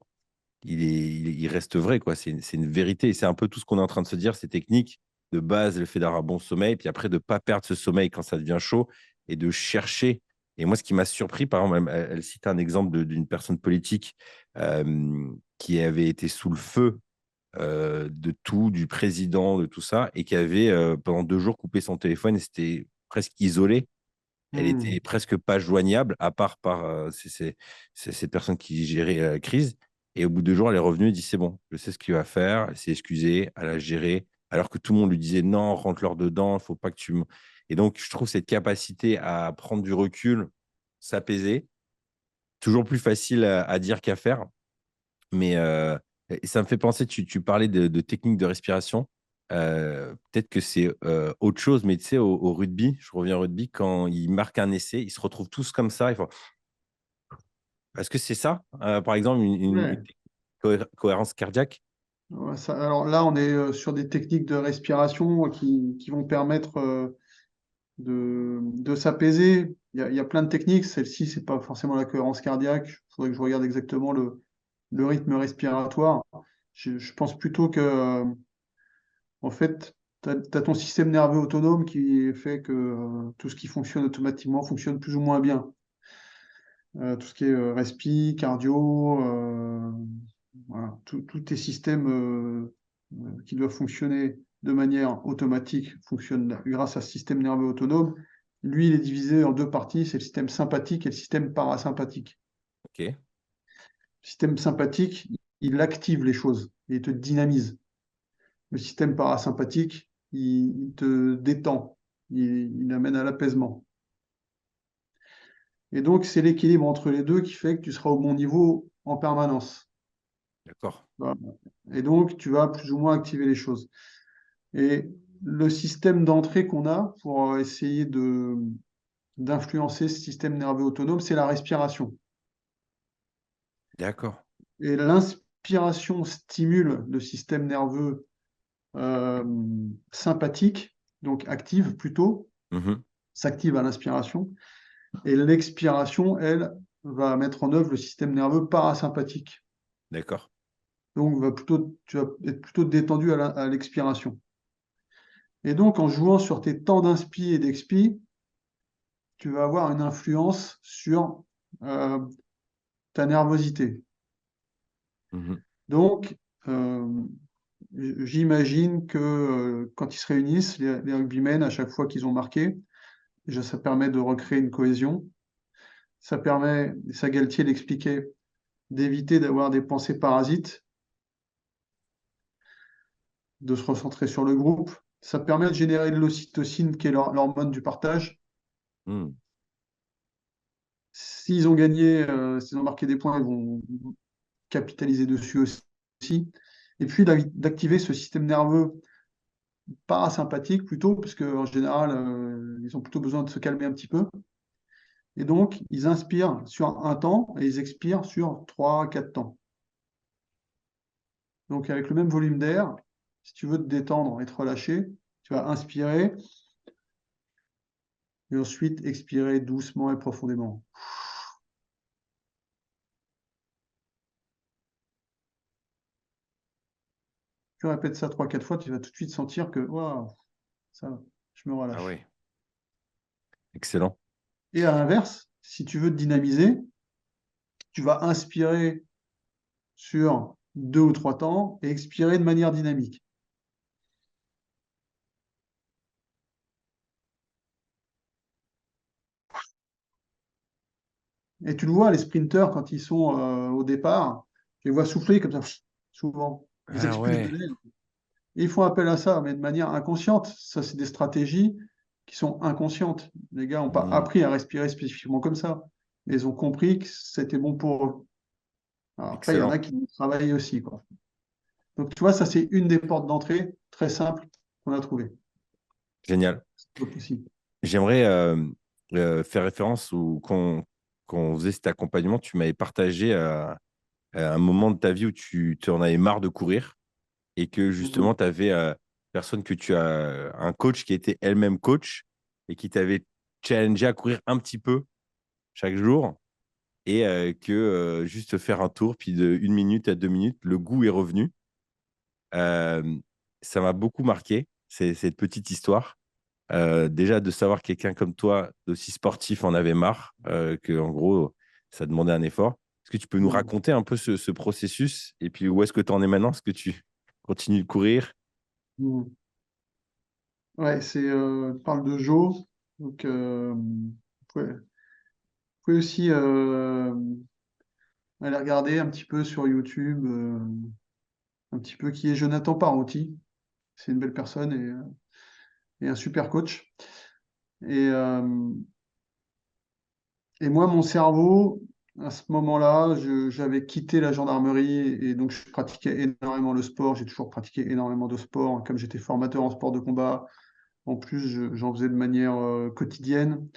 il reste vrai, quoi. C'est une vérité. Et c'est un peu tout ce qu'on est en train de se dire, ces techniques de base, le fait d'avoir un bon sommeil, puis après de ne pas perdre ce sommeil quand ça devient chaud et de chercher. Et moi, ce qui m'a surpris, par exemple, elle cite un exemple d'une personne politique qui avait été sous le feu de tout, du président, de tout ça, et qui avait pendant 2 jours coupé son téléphone et c'était presque isolé. Elle était hmm, presque pas joignable, à part par cette personne qui gérait la crise. Et au bout de 2 jours, elle est revenue et dit, c'est bon, je sais ce qu'il va faire. Elle s'est excusée, elle a géré, alors que tout le monde lui disait, non, rentre-leur dedans, il faut pas que tu... Et donc, je trouve cette capacité à prendre du recul, s'apaiser, toujours plus facile à dire qu'à faire. Mais ça me fait penser, tu parlais de techniques de respiration. Peut-être que c'est autre chose, mais tu sais, au rugby, je reviens au rugby, quand ils marquent un essai, ils se retrouvent tous comme ça. Est-ce que c'est ça, par exemple, une ouais. cohérence cardiaque? Ouais, alors là, on est sur des techniques de respiration qui vont permettre de s'apaiser. Il y a plein de techniques. Celle-ci, c'est pas forcément la cohérence cardiaque. Il faudrait que je regarde exactement le rythme respiratoire. Je pense plutôt que, en fait, tu as ton système nerveux autonome qui fait que tout ce qui fonctionne automatiquement fonctionne plus ou moins bien. Tout ce qui est respi, cardio, voilà, tous tes systèmes qui doivent fonctionner de manière automatique fonctionnent grâce à ce système nerveux autonome. Lui, il est divisé en deux parties, c'est le système sympathique et le système parasympathique. Ok, Le système sympathique, il active les choses et il te dynamise. Le système parasympathique, il te détend, il amène à l'apaisement. Et donc, c'est l'équilibre entre les deux qui fait que tu seras au bon niveau en permanence. d'accord. Voilà. Et donc, tu vas plus ou moins activer les choses. Et le système d'entrée qu'on a pour essayer d'influencer ce système nerveux autonome, c'est la respiration. D'accord. Et l'inspiration stimule le système nerveux euh, sympathique, donc active plutôt, Mhm. s'active à l'inspiration. Et l'expiration, elle, va mettre en œuvre le système nerveux parasympathique. D'accord. Donc, tu vas être plutôt détendu à l'expiration. Et donc, en jouant sur tes temps d'inspi et d'expi, tu vas avoir une influence sur euh, ta nervosité. Mhm. Donc, j'imagine que quand ils se réunissent, les rugbymen, à chaque fois qu'ils ont marqué, déjà, ça permet de recréer une cohésion. Ça permet, et ça Galtier l'expliquait, d'éviter d'avoir des pensées parasites, de se recentrer sur le groupe. Ça permet de générer de l'ocytocine, qui est l'hormone du partage. Mhm. S'ils ont gagné, s'ils ont marqué des points, ils vont capitaliser dessus aussi. Et puis d'activer ce système nerveux parasympathique plutôt, parce qu'en général, ils ont plutôt besoin de se calmer un petit peu. Et donc, ils inspirent sur un temps et ils expirent sur 3, 4 temps. Donc, avec le même volume d'air, si tu veux te détendre et te relâcher, tu vas inspirer et ensuite expirer doucement et profondément. Tu répètes ça 3, 4 fois, tu vas tout de suite sentir que waouh, ça, je me Ah relâche. ouais, excellent. Et à l'inverse, si tu veux te dynamiser, tu vas inspirer sur 2 ou 3 temps et expirer de manière dynamique. Et tu le vois, les sprinteurs, quand ils sont au départ, tu les vois souffler comme ça, souvent. Ils Ah expulsent de ouais. l'air. Et ils font appel à ça, mais de manière inconsciente. Ça, c'est des stratégies qui sont inconscientes. Les gars n'ont pas Mhm. appris à respirer spécifiquement comme ça, mais ils ont compris que c'était bon pour eux. Alors après, il y en a Excellent. qui travaillent aussi, quoi. Donc, tu vois, ça, c'est une des portes d'entrée très simple qu'on a trouvées. Génial. C'est pas possible. J'aimerais faire référence ou qu'on faisait cet accompagnement. Tu m'avais partagé un moment de ta vie où tu en avais marre de courir et que Mhm. justement, tu avais personne que tu as, un coach qui était elle-même coach et qui t'avait challengé à courir un petit peu chaque jour et que juste faire un tour, puis de 1 minute à 2 minutes, le goût est revenu. Euh, Ça m'a beaucoup marqué, cette petite histoire. Déjà, de savoir que quelqu'un comme toi, d'aussi sportif, en avait marre, que en gros, ça demandait un effort. Est-ce que tu peux nous Mhm. raconter un peu ce processus et puis où est-ce que tu en es maintenant? Est-ce que tu continues de courir? Mhm. Ouais, on parle de Jo. Donc, vous pouvez aussi aller regarder un petit peu sur YouTube, un petit peu qui est Jonathan Paroti. C'est une belle personne et un super coach. Et, euh, et moi, mon cerveau, à ce moment-là, j'avais quitté la gendarmerie et donc je pratiquais énormément le sport. J'ai toujours pratiqué énormément de sport. Comme j'étais formateur en sport de combat, en plus, j'en faisais de manière quotidienne.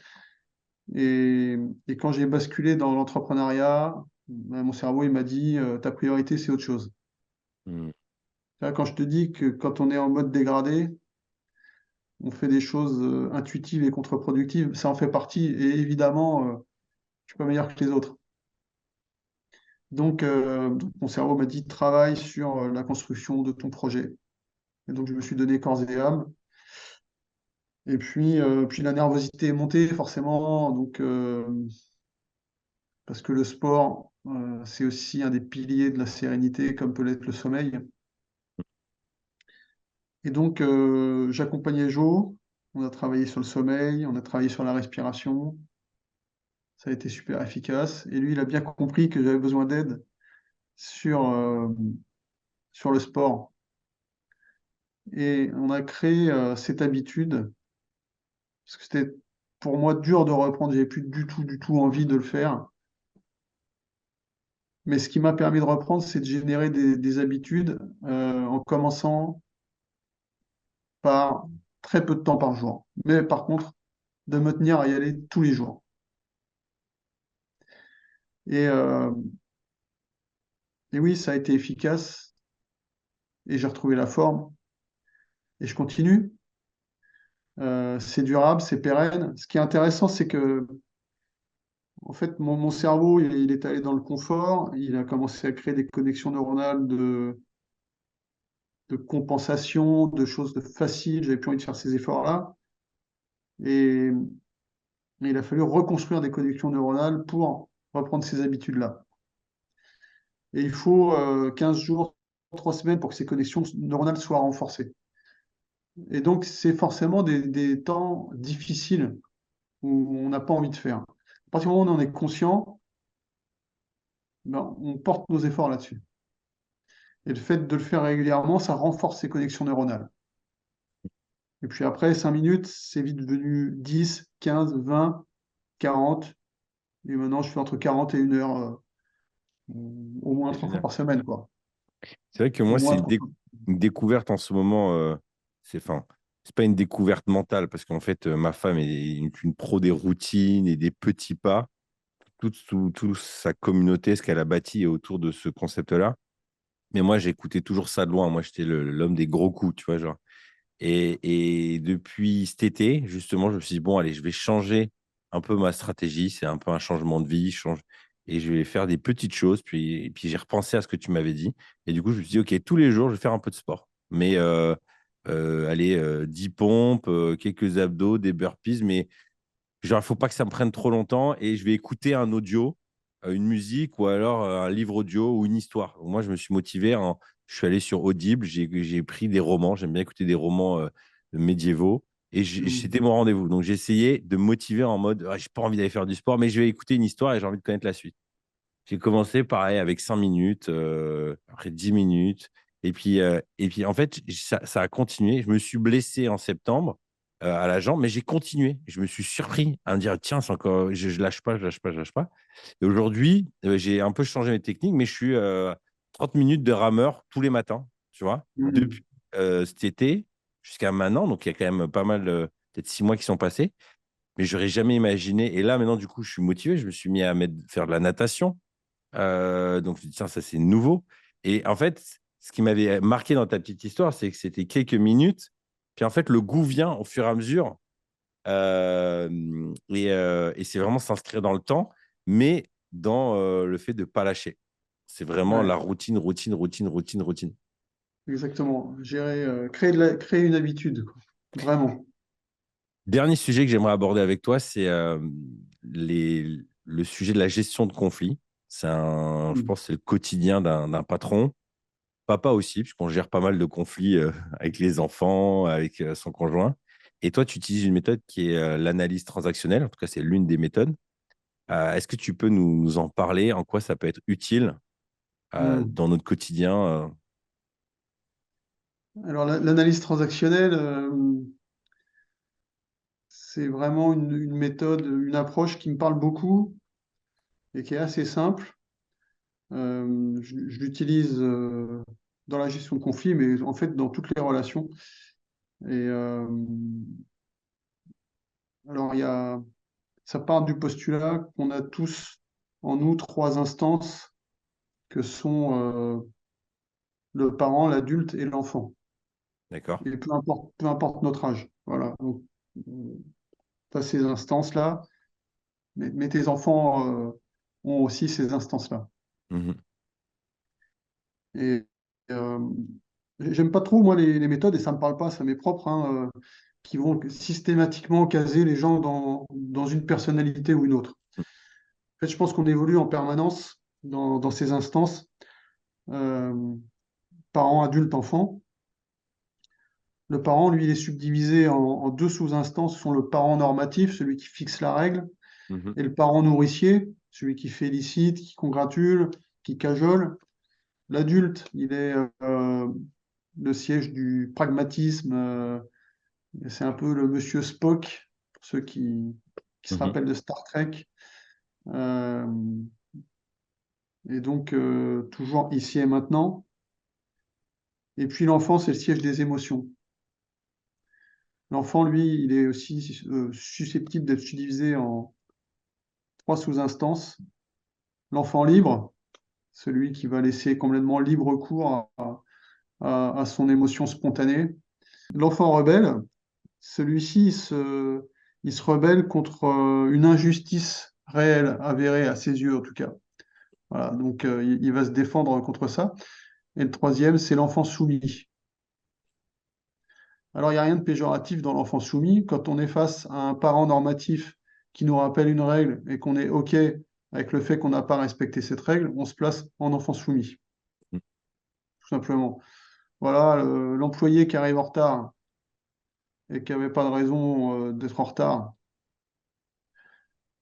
Et, et quand j'ai basculé dans l'entrepreneuriat, ben, mon cerveau, il m'a dit, ta priorité, c'est autre chose. Hmm. Là, quand je te dis que quand on est en mode dégradé, on fait des choses intuitives et contre-productives, ça en fait partie. Et évidemment, je suis pas meilleur que les autres. Donc, mon cerveau m'a dit, travaille sur la construction de ton projet. Et donc, je me suis donné corps et âme. Et puis la nervosité est montée, forcément. Donc, parce que le sport, c'est aussi un des piliers de la sérénité, comme peut l'être le sommeil. Et donc, j'accompagnais Jo. On a travaillé sur le sommeil, on a travaillé sur la respiration. Ça a été super efficace. Et lui, il a bien compris que j'avais besoin d'aide sur, sur le sport. Et on a créé cette habitude, parce que c'était pour moi dur de reprendre. J'avais plus du tout envie de le faire. Mais ce qui m'a permis de reprendre, c'est de générer des habitudes en commençant par très peu de temps par jour. Mais par contre, de me tenir à y aller tous les jours. Et, euh, et oui, ça a été efficace et j'ai retrouvé la forme et je continue. C'est durable, c'est pérenne. Ce qui est intéressant, c'est que en fait, mon cerveau, il est allé dans le confort, il a commencé à créer des connexions neuronales de compensation, de choses de faciles. J'avais plus envie de faire ces efforts-là. Et, et il a fallu reconstruire des connexions neuronales pour reprendre ces habitudes-là. Et il faut 15 jours, 3 semaines pour que ces connexions neuronales soient renforcées. Et donc, c'est forcément des temps difficiles où on n'a pas envie de faire. À partir du moment où on en est conscient, ben, on porte nos efforts là-dessus. Et le fait de le faire régulièrement, ça renforce ces connexions neuronales. Et puis après, 5 minutes, c'est vite devenu 10, 15, 20, 40. Et maintenant, je fais entre 40 et 1 heure, au moins C'est 3 fois génial. par semaine, quoi. C'est vrai que Au moi, c'est moins 3 fois. une découverte en ce moment. Enfin, c'est pas une découverte mentale parce qu'en fait, ma femme est une pro des routines et des petits pas. Toute sa communauté, ce qu'elle a bâti est autour de ce concept-là. Mais moi, j'écoutais toujours ça de loin. Moi, j'étais l'homme des gros coups, tu vois, genre. Et depuis cet été, justement, je me suis dit, bon, allez, je vais changer un peu ma stratégie. C'est un peu un changement de vie. Et je vais faire des petites choses. Et puis j'ai repensé à ce que tu m'avais dit. Et du coup, je me suis dit, OK, tous les jours, je vais faire un peu de sport. Mais allez, 10 pompes, quelques abdos, des burpees. Mais genre, il faut pas que ça me prenne trop longtemps et je vais écouter un audio, une musique ou alors un livre audio ou une histoire. Moi, je me suis motivé. Je suis allé sur Audible, j'ai pris des romans. J'aime bien écouter des romans médiévaux et Hmm. c'était mon rendez-vous. Donc, j'ai essayé de me motiver en mode, ah, j'ai pas envie d'aller faire du sport, mais je vais écouter une histoire et j'ai envie de connaître la suite. J'ai commencé pareil avec 5 minutes, après 10 minutes. Et puis en fait, ça a continué. Je me suis blessé en septembre à la jambe, mais j'ai continué. Je me suis surpris à me dire, tiens, c'est encore, je lâche pas, je lâche pas, je lâche pas. Et aujourd'hui, j'ai un peu changé mes techniques, mais je suis 30 minutes de rameur tous les matins, tu vois, Hmm. depuis cet été jusqu'à maintenant. Donc il y a quand même pas mal, peut-être 6 mois qui sont passés. Mais j'aurais jamais imaginé. Et là, maintenant, du coup, je suis motivé. Je me suis mis à faire de la natation. Donc, je me dis, tiens, ça, c'est nouveau. Et en fait, ce qui m'avait marqué dans ta petite histoire, c'est que c'était quelques minutes. Puis en fait, le goût vient au fur et à mesure. Et c'est vraiment s'inscrire dans le temps, mais dans le fait de ne pas lâcher. C'est vraiment Ouais, la routine, routine, routine, routine, routine. exactement. Gérer, créer une habitude, quoi. Vraiment. Dernier sujet que j'aimerais aborder avec toi, c'est le sujet de la gestion de conflits. Je Hmm. pense que c'est le quotidien d'un patron. Papa aussi, puisqu'on gère pas mal de conflits avec les enfants, avec son conjoint. Et toi, tu utilises une méthode qui est l'analyse transactionnelle. En tout cas, c'est l'une des méthodes. Est-ce que tu peux nous en parler? En quoi ça peut être utile Hmm. dans notre quotidien Alors, l'analyse transactionnelle, c'est vraiment une méthode, une approche qui me parle beaucoup et qui est assez simple. Je l'utilise dans la gestion de conflits, mais en fait dans toutes les relations. Et alors, ça part du postulat qu'on a tous en nous 3 instances que sont le parent, l'adulte et l'enfant. D'accord. Et peu importe notre âge. Voilà. Donc, tu as ces instances-là, mais tes enfants ont aussi ces instances-là. Mhm. Et euh, j'aime pas trop, moi, les méthodes, et ça me parle pas, ça m'est propre, hein, qui vont systématiquement caser les gens dans une personnalité ou une autre. En fait, je pense qu'on évolue en permanence dans ces instances, euh, parents, adultes, enfants. Le parent, lui, il est subdivisé en 2 sous-instances, sont le parent normatif, celui qui fixe la règle, Mhm. et le parent nourricier, celui qui félicite, qui congratule, qui cajole. L'adulte, il est le siège du pragmatisme. C'est un peu le monsieur Spock, pour ceux qui se Mhm. rappellent de Star Trek. Euh, et donc, toujours ici et maintenant. Et puis l'enfant, c'est le siège des émotions. L'enfant, lui, il est aussi susceptible d'être subdivisé en 3 sous-instances. L'enfant libre, celui qui va laisser complètement libre cours à son émotion spontanée. L'enfant rebelle, celui-ci, il se rebelle contre une injustice réelle, avérée à ses yeux en tout cas. Voilà, donc il va se défendre contre ça. Et le troisième, c'est l'enfant soumis. Alors, il n'y a rien de péjoratif dans l'enfant soumis. Quand on est face à un parent normatif qui nous rappelle une règle et qu'on est OK avec le fait qu'on n'a pas respecté cette règle, on se place en enfant soumis, tout simplement. Voilà, l'employé qui arrive en retard et qui n'avait pas de raison d'être en retard,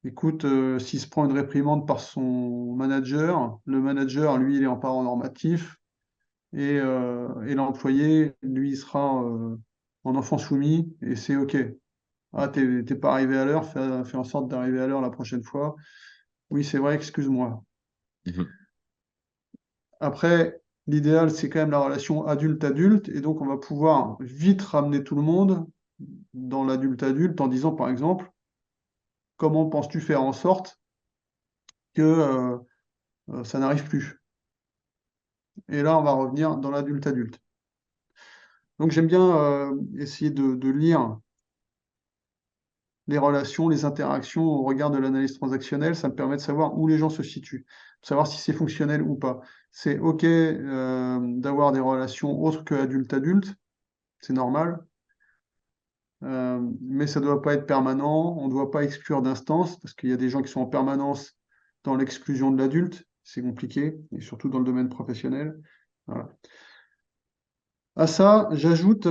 écoute, s'il se prend une réprimande par son manager, le manager, lui, il est en parent normatif, et l'employé, lui, il sera en enfant soumis, et c'est OK. Ah, t'es pas arrivé à l'heure, fais en sorte d'arriver à l'heure la prochaine fois. Oui, c'est vrai, excuse-moi. Mhm. Après, l'idéal, c'est quand même la relation adulte-adulte, et donc on va pouvoir vite ramener tout le monde dans l'adulte-adulte en disant, par exemple, comment penses-tu faire en sorte que ça n'arrive plus? Et là, on va revenir dans l'adulte-adulte. Donc j'aime bien essayer de lire les relations, les interactions au regard de l'analyse transactionnelle. Ça me permet de savoir où les gens se situent, de savoir si c'est fonctionnel ou pas. C'est OK d'avoir des relations autres que adulte-adulte, c'est normal, mais ça ne doit pas être permanent. On ne doit pas exclure d'instance, parce qu'il y a des gens qui sont en permanence dans l'exclusion de l'adulte. C'est compliqué, et surtout dans le domaine professionnel. Voilà. À ça, j'ajoute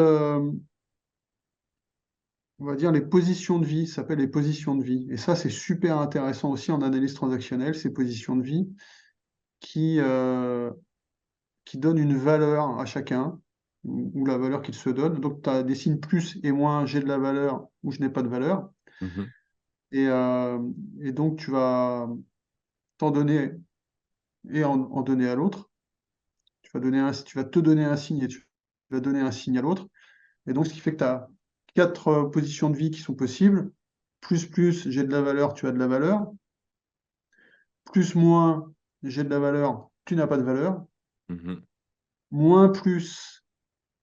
on va dire les positions de vie, ça s'appelle les positions de vie. Et ça, c'est super intéressant aussi en analyse transactionnelle, ces positions de vie qui, euh, qui donnent une valeur à chacun, ou la valeur qu'il se donne. Donc, tu as des signes plus et moins, j'ai de la valeur ou je n'ai pas de valeur. Mhm. Et, euh, et donc, tu vas t'en donner et en donner à l'autre. Tu vas te donner un signe et tu vas donner un signe à l'autre. Et donc, ce qui fait que tu as quatre positions de vie qui sont possibles. Plus, j'ai de la valeur, tu as de la valeur. Plus, moins, j'ai de la valeur, tu n'as pas de valeur. Mhm. Moins, plus,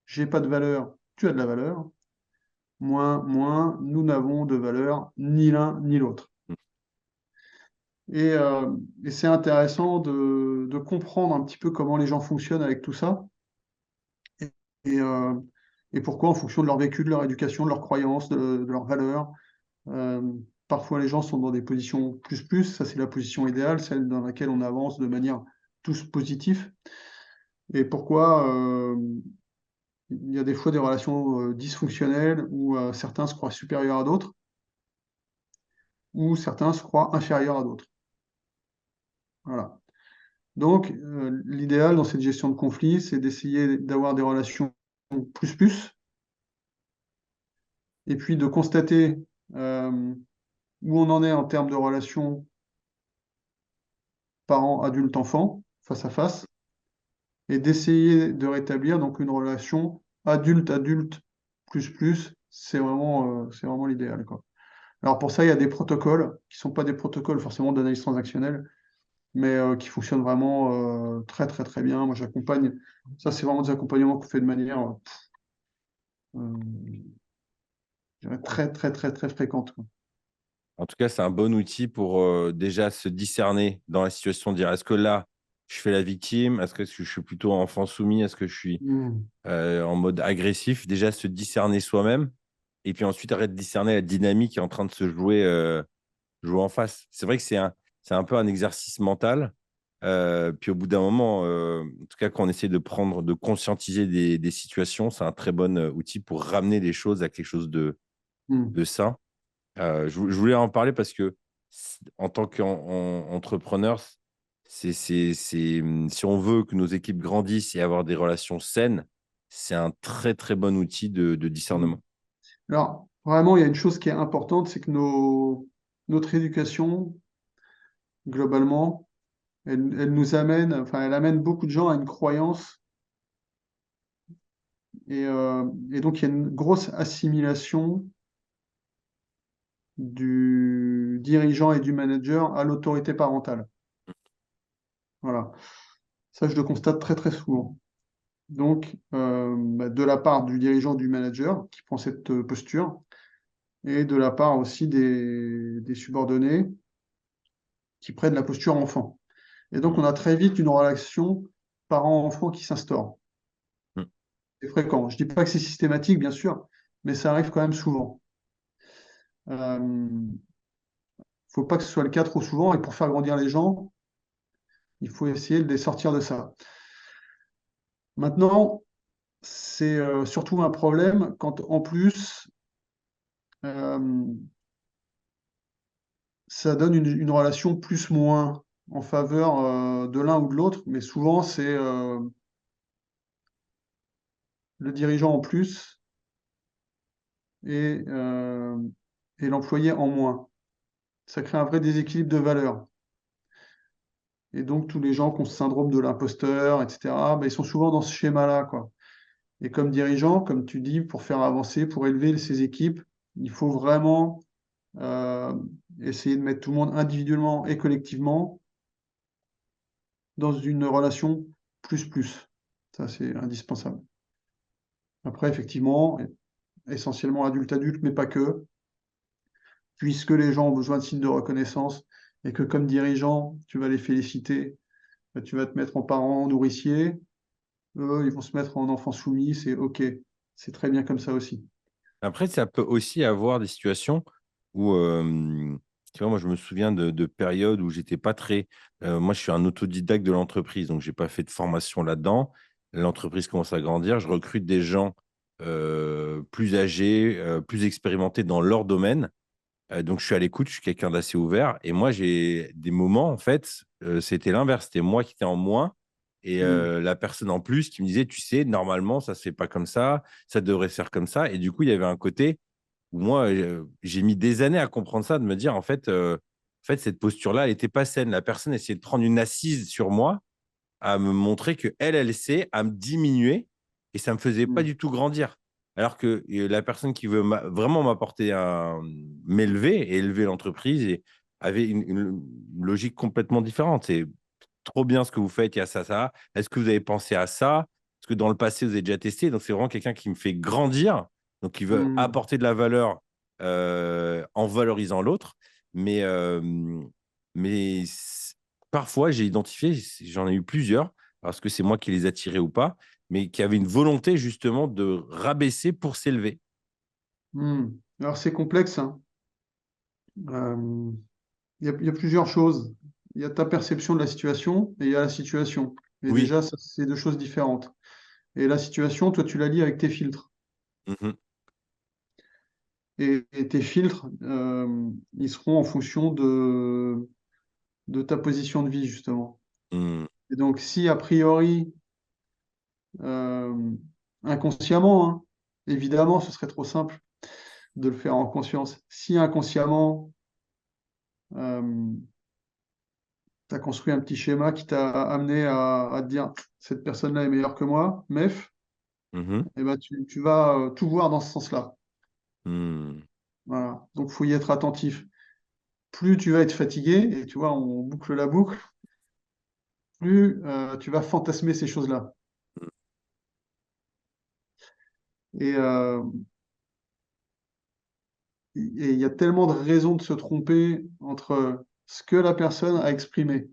j'ai pas de valeur, tu as de la valeur. Moins, nous n'avons de valeur ni l'un ni l'autre. Et, euh, et c'est intéressant de comprendre un petit peu comment les gens fonctionnent avec tout ça et, et, euh, et pourquoi en fonction de leur vécu, de leur éducation, de leurs croyances, de leurs valeurs. Euh, Parfois, les gens sont dans des positions plus, ça c'est la position idéale, celle dans laquelle on avance de manière tous positive. Et pourquoi il y a des fois des relations dysfonctionnelles où certains se croient supérieurs à d'autres ou certains se croient inférieurs à d'autres. Voilà. Donc, l'idéal dans cette gestion de conflit, c'est d'essayer d'avoir des relations plus, et puis de constater euh, où on en est en termes de relations parents, adultes, enfants, face à face, et d'essayer de rétablir donc une relation adulte-adulte plus, c'est vraiment l'idéal, quoi. Alors pour ça, il y a des protocoles qui ne sont pas des protocoles forcément d'analyse transactionnelle, mais qui fonctionnent vraiment très bien. Moi, j'accompagne. Ça, c'est vraiment des accompagnements qu'on fait de manière je dirais très fréquente, quoi. En tout cas, c'est un bon outil pour déjà se discerner dans la situation, de dire est-ce que là, je fais la victime? Est-ce que je suis plutôt enfant soumis? Est-ce que je suis Mm. en mode agressif? Déjà, se discerner soi-même. Et puis ensuite, arrête de discerner la dynamique qui est en train de se jouer en face. C'est vrai que c'est un peu un exercice mental. Puis au bout d'un moment, en tout cas, quand on essaie de conscientiser des situations, c'est un très bon outil pour ramener les choses à quelque chose Mm. de sain. Je voulais en parler parce que en tant qu'entrepreneur, si on veut que nos équipes grandissent et avoir des relations saines, c'est un très bon outil de Mm. discernement. Alors, vraiment, il y a une chose qui est importante, c'est que notre éducation, globalement, elle nous amène, enfin, elle amène beaucoup de gens à une croyance. Et donc, il y a une grosse assimilation du dirigeant et du manager à l'autorité parentale. Voilà. Ça, je le constate très souvent. Donc, de la part du dirigeant, du manager qui prend cette posture, et de la part aussi des subordonnés qui prennent la posture enfant. Et donc, Mmh. on a très vite une relation parent-enfant qui s'instaure. Mmh. C'est fréquent. Je ne dis pas que c'est systématique, bien sûr, mais ça arrive quand même souvent. Il faut pas que ce soit le cas trop souvent. Et pour faire grandir les gens, il faut essayer de les sortir de ça. Maintenant, c'est surtout un problème quand en plus euh, ça donne une relation plus-moins en faveur de l'un ou de l'autre, mais souvent c'est le dirigeant en plus et, euh, et l'employé en moins. Ça crée un vrai déséquilibre de valeur. Et donc tous les gens qui ont ce syndrome de l'imposteur, etc., ben, ils sont souvent dans ce schéma-là, quoi. Et comme dirigeant, comme tu dis, pour faire avancer, pour élever ses équipes, il faut vraiment euh, essayer de mettre tout le monde individuellement et collectivement dans une relation plus-plus. Ça, c'est indispensable. Après, effectivement, essentiellement adulte-adulte, mais pas que, puisque les gens ont besoin de signes de reconnaissance et que comme dirigeant, tu vas les féliciter, tu vas te mettre en parent nourricier, eux, ils vont se mettre en enfant soumis, c'est OK, c'est très bien comme ça aussi. Après, ça peut aussi avoir des situations où, tu vois, moi, je me souviens de périodes où j'étais pas très. Moi, je suis un autodidacte de l'entreprise, donc j'ai pas fait de formation là-dedans. L'entreprise commence à grandir. Je recrute des gens plus âgés, plus expérimentés dans leur domaine. Donc, je suis à l'écoute, je suis quelqu'un d'assez ouvert. Et moi, j'ai des moments, en fait, c'était l'inverse. C'était moi qui étais en moins et Hmm. la personne en plus qui me disait, tu sais, normalement, ça se fait pas comme ça devrait se faire comme ça. Et du coup, il y avait un côté où moi, j'ai mis des années à comprendre ça, de me dire, en fait cette posture-là, elle n'était pas saine. La personne essayait de prendre une assise sur moi, à me montrer que elle sait, à me diminuer, et ça me faisait pas Hmm. du tout grandir. Alors que la personne qui veut vraiment m'apporter m'élever et élever l'entreprise avait une logique complètement différente. C'est trop bien ce que vous faites, il y a ça, ça. Est-ce que vous avez pensé à ça? Est-ce que dans le passé, vous avez déjà testé? Donc, c'est vraiment quelqu'un qui me fait grandir, donc qui veut Hmm. apporter de la valeur en valorisant l'autre. Mais, mais parfois, j'ai identifié, j'en ai eu plusieurs, parce que c'est moi qui les attirais ou pas, mais qui avaient une volonté justement de rabaisser pour s'élever. Hmm. Alors c'est complexe, hein. Euh, il y a plusieurs choses. Il y a ta perception de la situation et il y a la situation. Et Oui. déjà, ça, c'est deux choses différentes. Et la situation, toi, tu la lis avec tes filtres. Mhm. Et tes filtres, ils seront en fonction de ta position de vie, justement. Mhm. Et donc, si a priori, euh, inconsciemment, hein, évidemment, ce serait trop simple de le faire en conscience. Si inconsciemment, tu as construit un petit schéma qui t'a amené à te dire cette personne-là est meilleure que moi, MEF, Mhm. et ben tu vas tout voir dans ce sens-là. Mhm. Voilà. Donc, il faut y être attentif. Plus tu vas être fatigué, et tu vois, on boucle la boucle, plus tu vas fantasmer ces choses-là. Et et il y a tellement de raisons de se tromper entre ce que la personne a exprimé.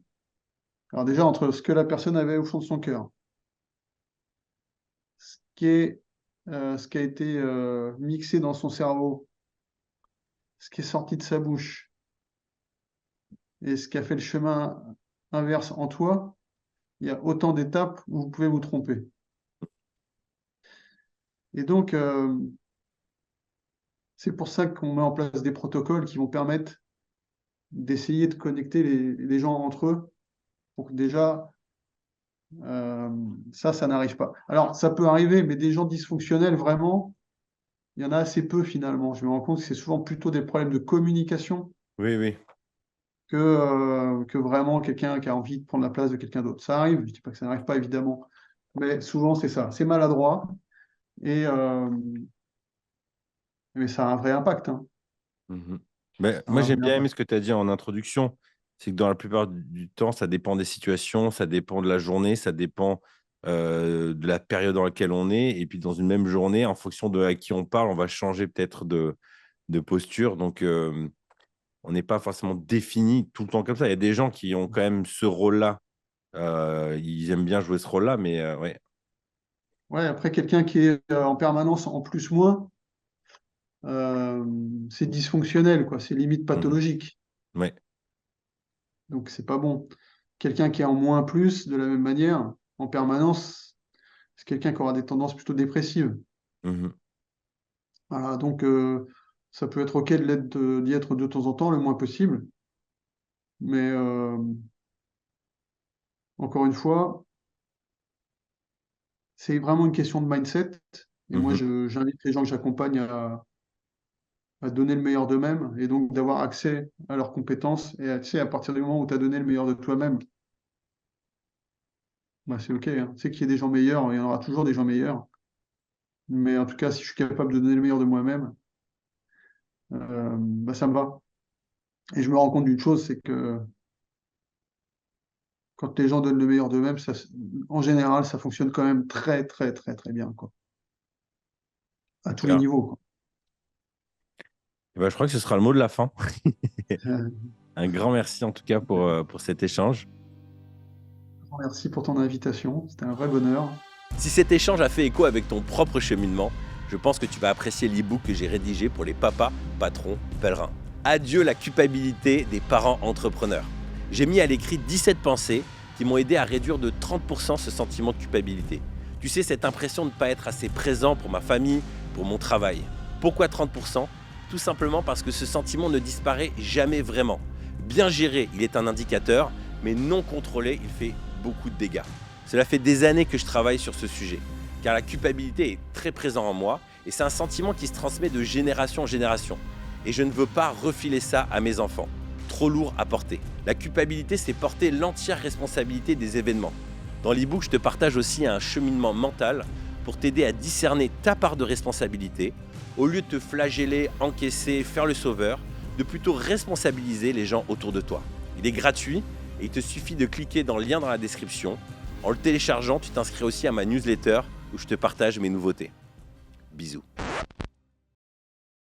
Alors déjà, entre ce que la personne avait au fond de son cœur, ce qui a été mixé dans son cerveau, ce qui est sorti de sa bouche, et ce qui a fait le chemin inverse en toi, il y a autant d'étapes où vous pouvez vous tromper. Et donc, c'est pour ça qu'on met en place des protocoles qui vont permettre d'essayer de connecter les gens entre eux pour que déjà, euh, ça n'arrive pas. Alors, ça peut arriver, mais des gens dysfonctionnels, vraiment, il y en a assez peu finalement. Je me rends compte que c'est souvent plutôt des problèmes de communication Oui, oui. que vraiment quelqu'un qui a envie de prendre la place de quelqu'un d'autre. Ça arrive, je ne dis pas que ça n'arrive pas évidemment, mais souvent c'est ça. C'est maladroit et mais ça a un vrai impact, hein. Mhm. Ben, Ça a moi, un j'aime vrai bien aimé impact. ce que tu as dit en introduction. C'est que dans la plupart du temps, ça dépend des situations, ça dépend de la journée, ça dépend de la période dans laquelle on est. Et puis, dans une même journée, en fonction de à qui on parle, on va changer peut-être de posture. Donc, on n'est pas forcément défini tout le temps comme ça. Il y a des gens qui ont quand même ce rôle-là. Ils aiment bien jouer ce rôle-là, mais ouais. Ouais, après quelqu'un qui est en permanence en plus-moins, c'est dysfonctionnel, quoi. C'est limite Mhm. pathologique. Ouais. Donc c'est pas bon. Quelqu'un qui est en moins plus, de la même manière, en permanence, c'est quelqu'un qui aura des tendances plutôt dépressives. Mmh. Voilà, donc ça peut être OK d'y être de temps en temps, le moins possible, mais encore une fois, c'est vraiment une question de mindset et moi Mmh. j'invite les gens que j'accompagne à donner le meilleur d'eux-mêmes et donc d'avoir accès à leurs compétences et tu sais, à partir du moment où tu as donné le meilleur de toi-même, bah, c'est OK, hein. Tu sais qu'il y a des gens meilleurs, il y en aura toujours des gens meilleurs, mais en tout cas, si je suis capable de donner le meilleur de moi-même, bah, ça me va et je me rends compte d'une chose, c'est que quand les gens donnent le meilleur d'eux-mêmes, en général, ça fonctionne quand même très, très, très, très bien, quoi, à tous les Super. niveaux, quoi. Et bah, je crois que ce sera le mot de la fin. Heu, Un grand merci en tout cas pour cet échange. Grand merci pour ton invitation, c'était un vrai bonheur. Si cet échange a fait écho avec ton propre cheminement, je pense que tu vas apprécier l'e-book que j'ai rédigé pour les papas, patrons, pèlerins. Adieu la culpabilité des parents entrepreneurs. J'ai mis à l'écrit 17 pensées qui m'ont aidé à réduire de 30% ce sentiment de culpabilité. Tu sais, cette impression de ne pas être assez présent pour ma famille, pour mon travail. Pourquoi 30%? Tout simplement parce que ce sentiment ne disparaît jamais vraiment. Bien géré, il est un indicateur, mais non contrôlé, il fait beaucoup de dégâts. Cela fait des années que je travaille sur ce sujet, car la culpabilité est très présente en moi et c'est un sentiment qui se transmet de génération en génération. Et je ne veux pas refiler ça à mes enfants. Trop lourd à porter. La culpabilité, c'est porter l'entière responsabilité des événements. Dans l'e-book, je te partage aussi un cheminement mental pour t'aider à discerner ta part de responsabilité, au lieu de te flageller, encaisser, faire le sauveur, de plutôt responsabiliser les gens autour de toi. Il est gratuit et il te suffit de cliquer dans le lien dans la description. En le téléchargeant, tu t'inscris aussi à ma newsletter où je te partage mes nouveautés. Bisous.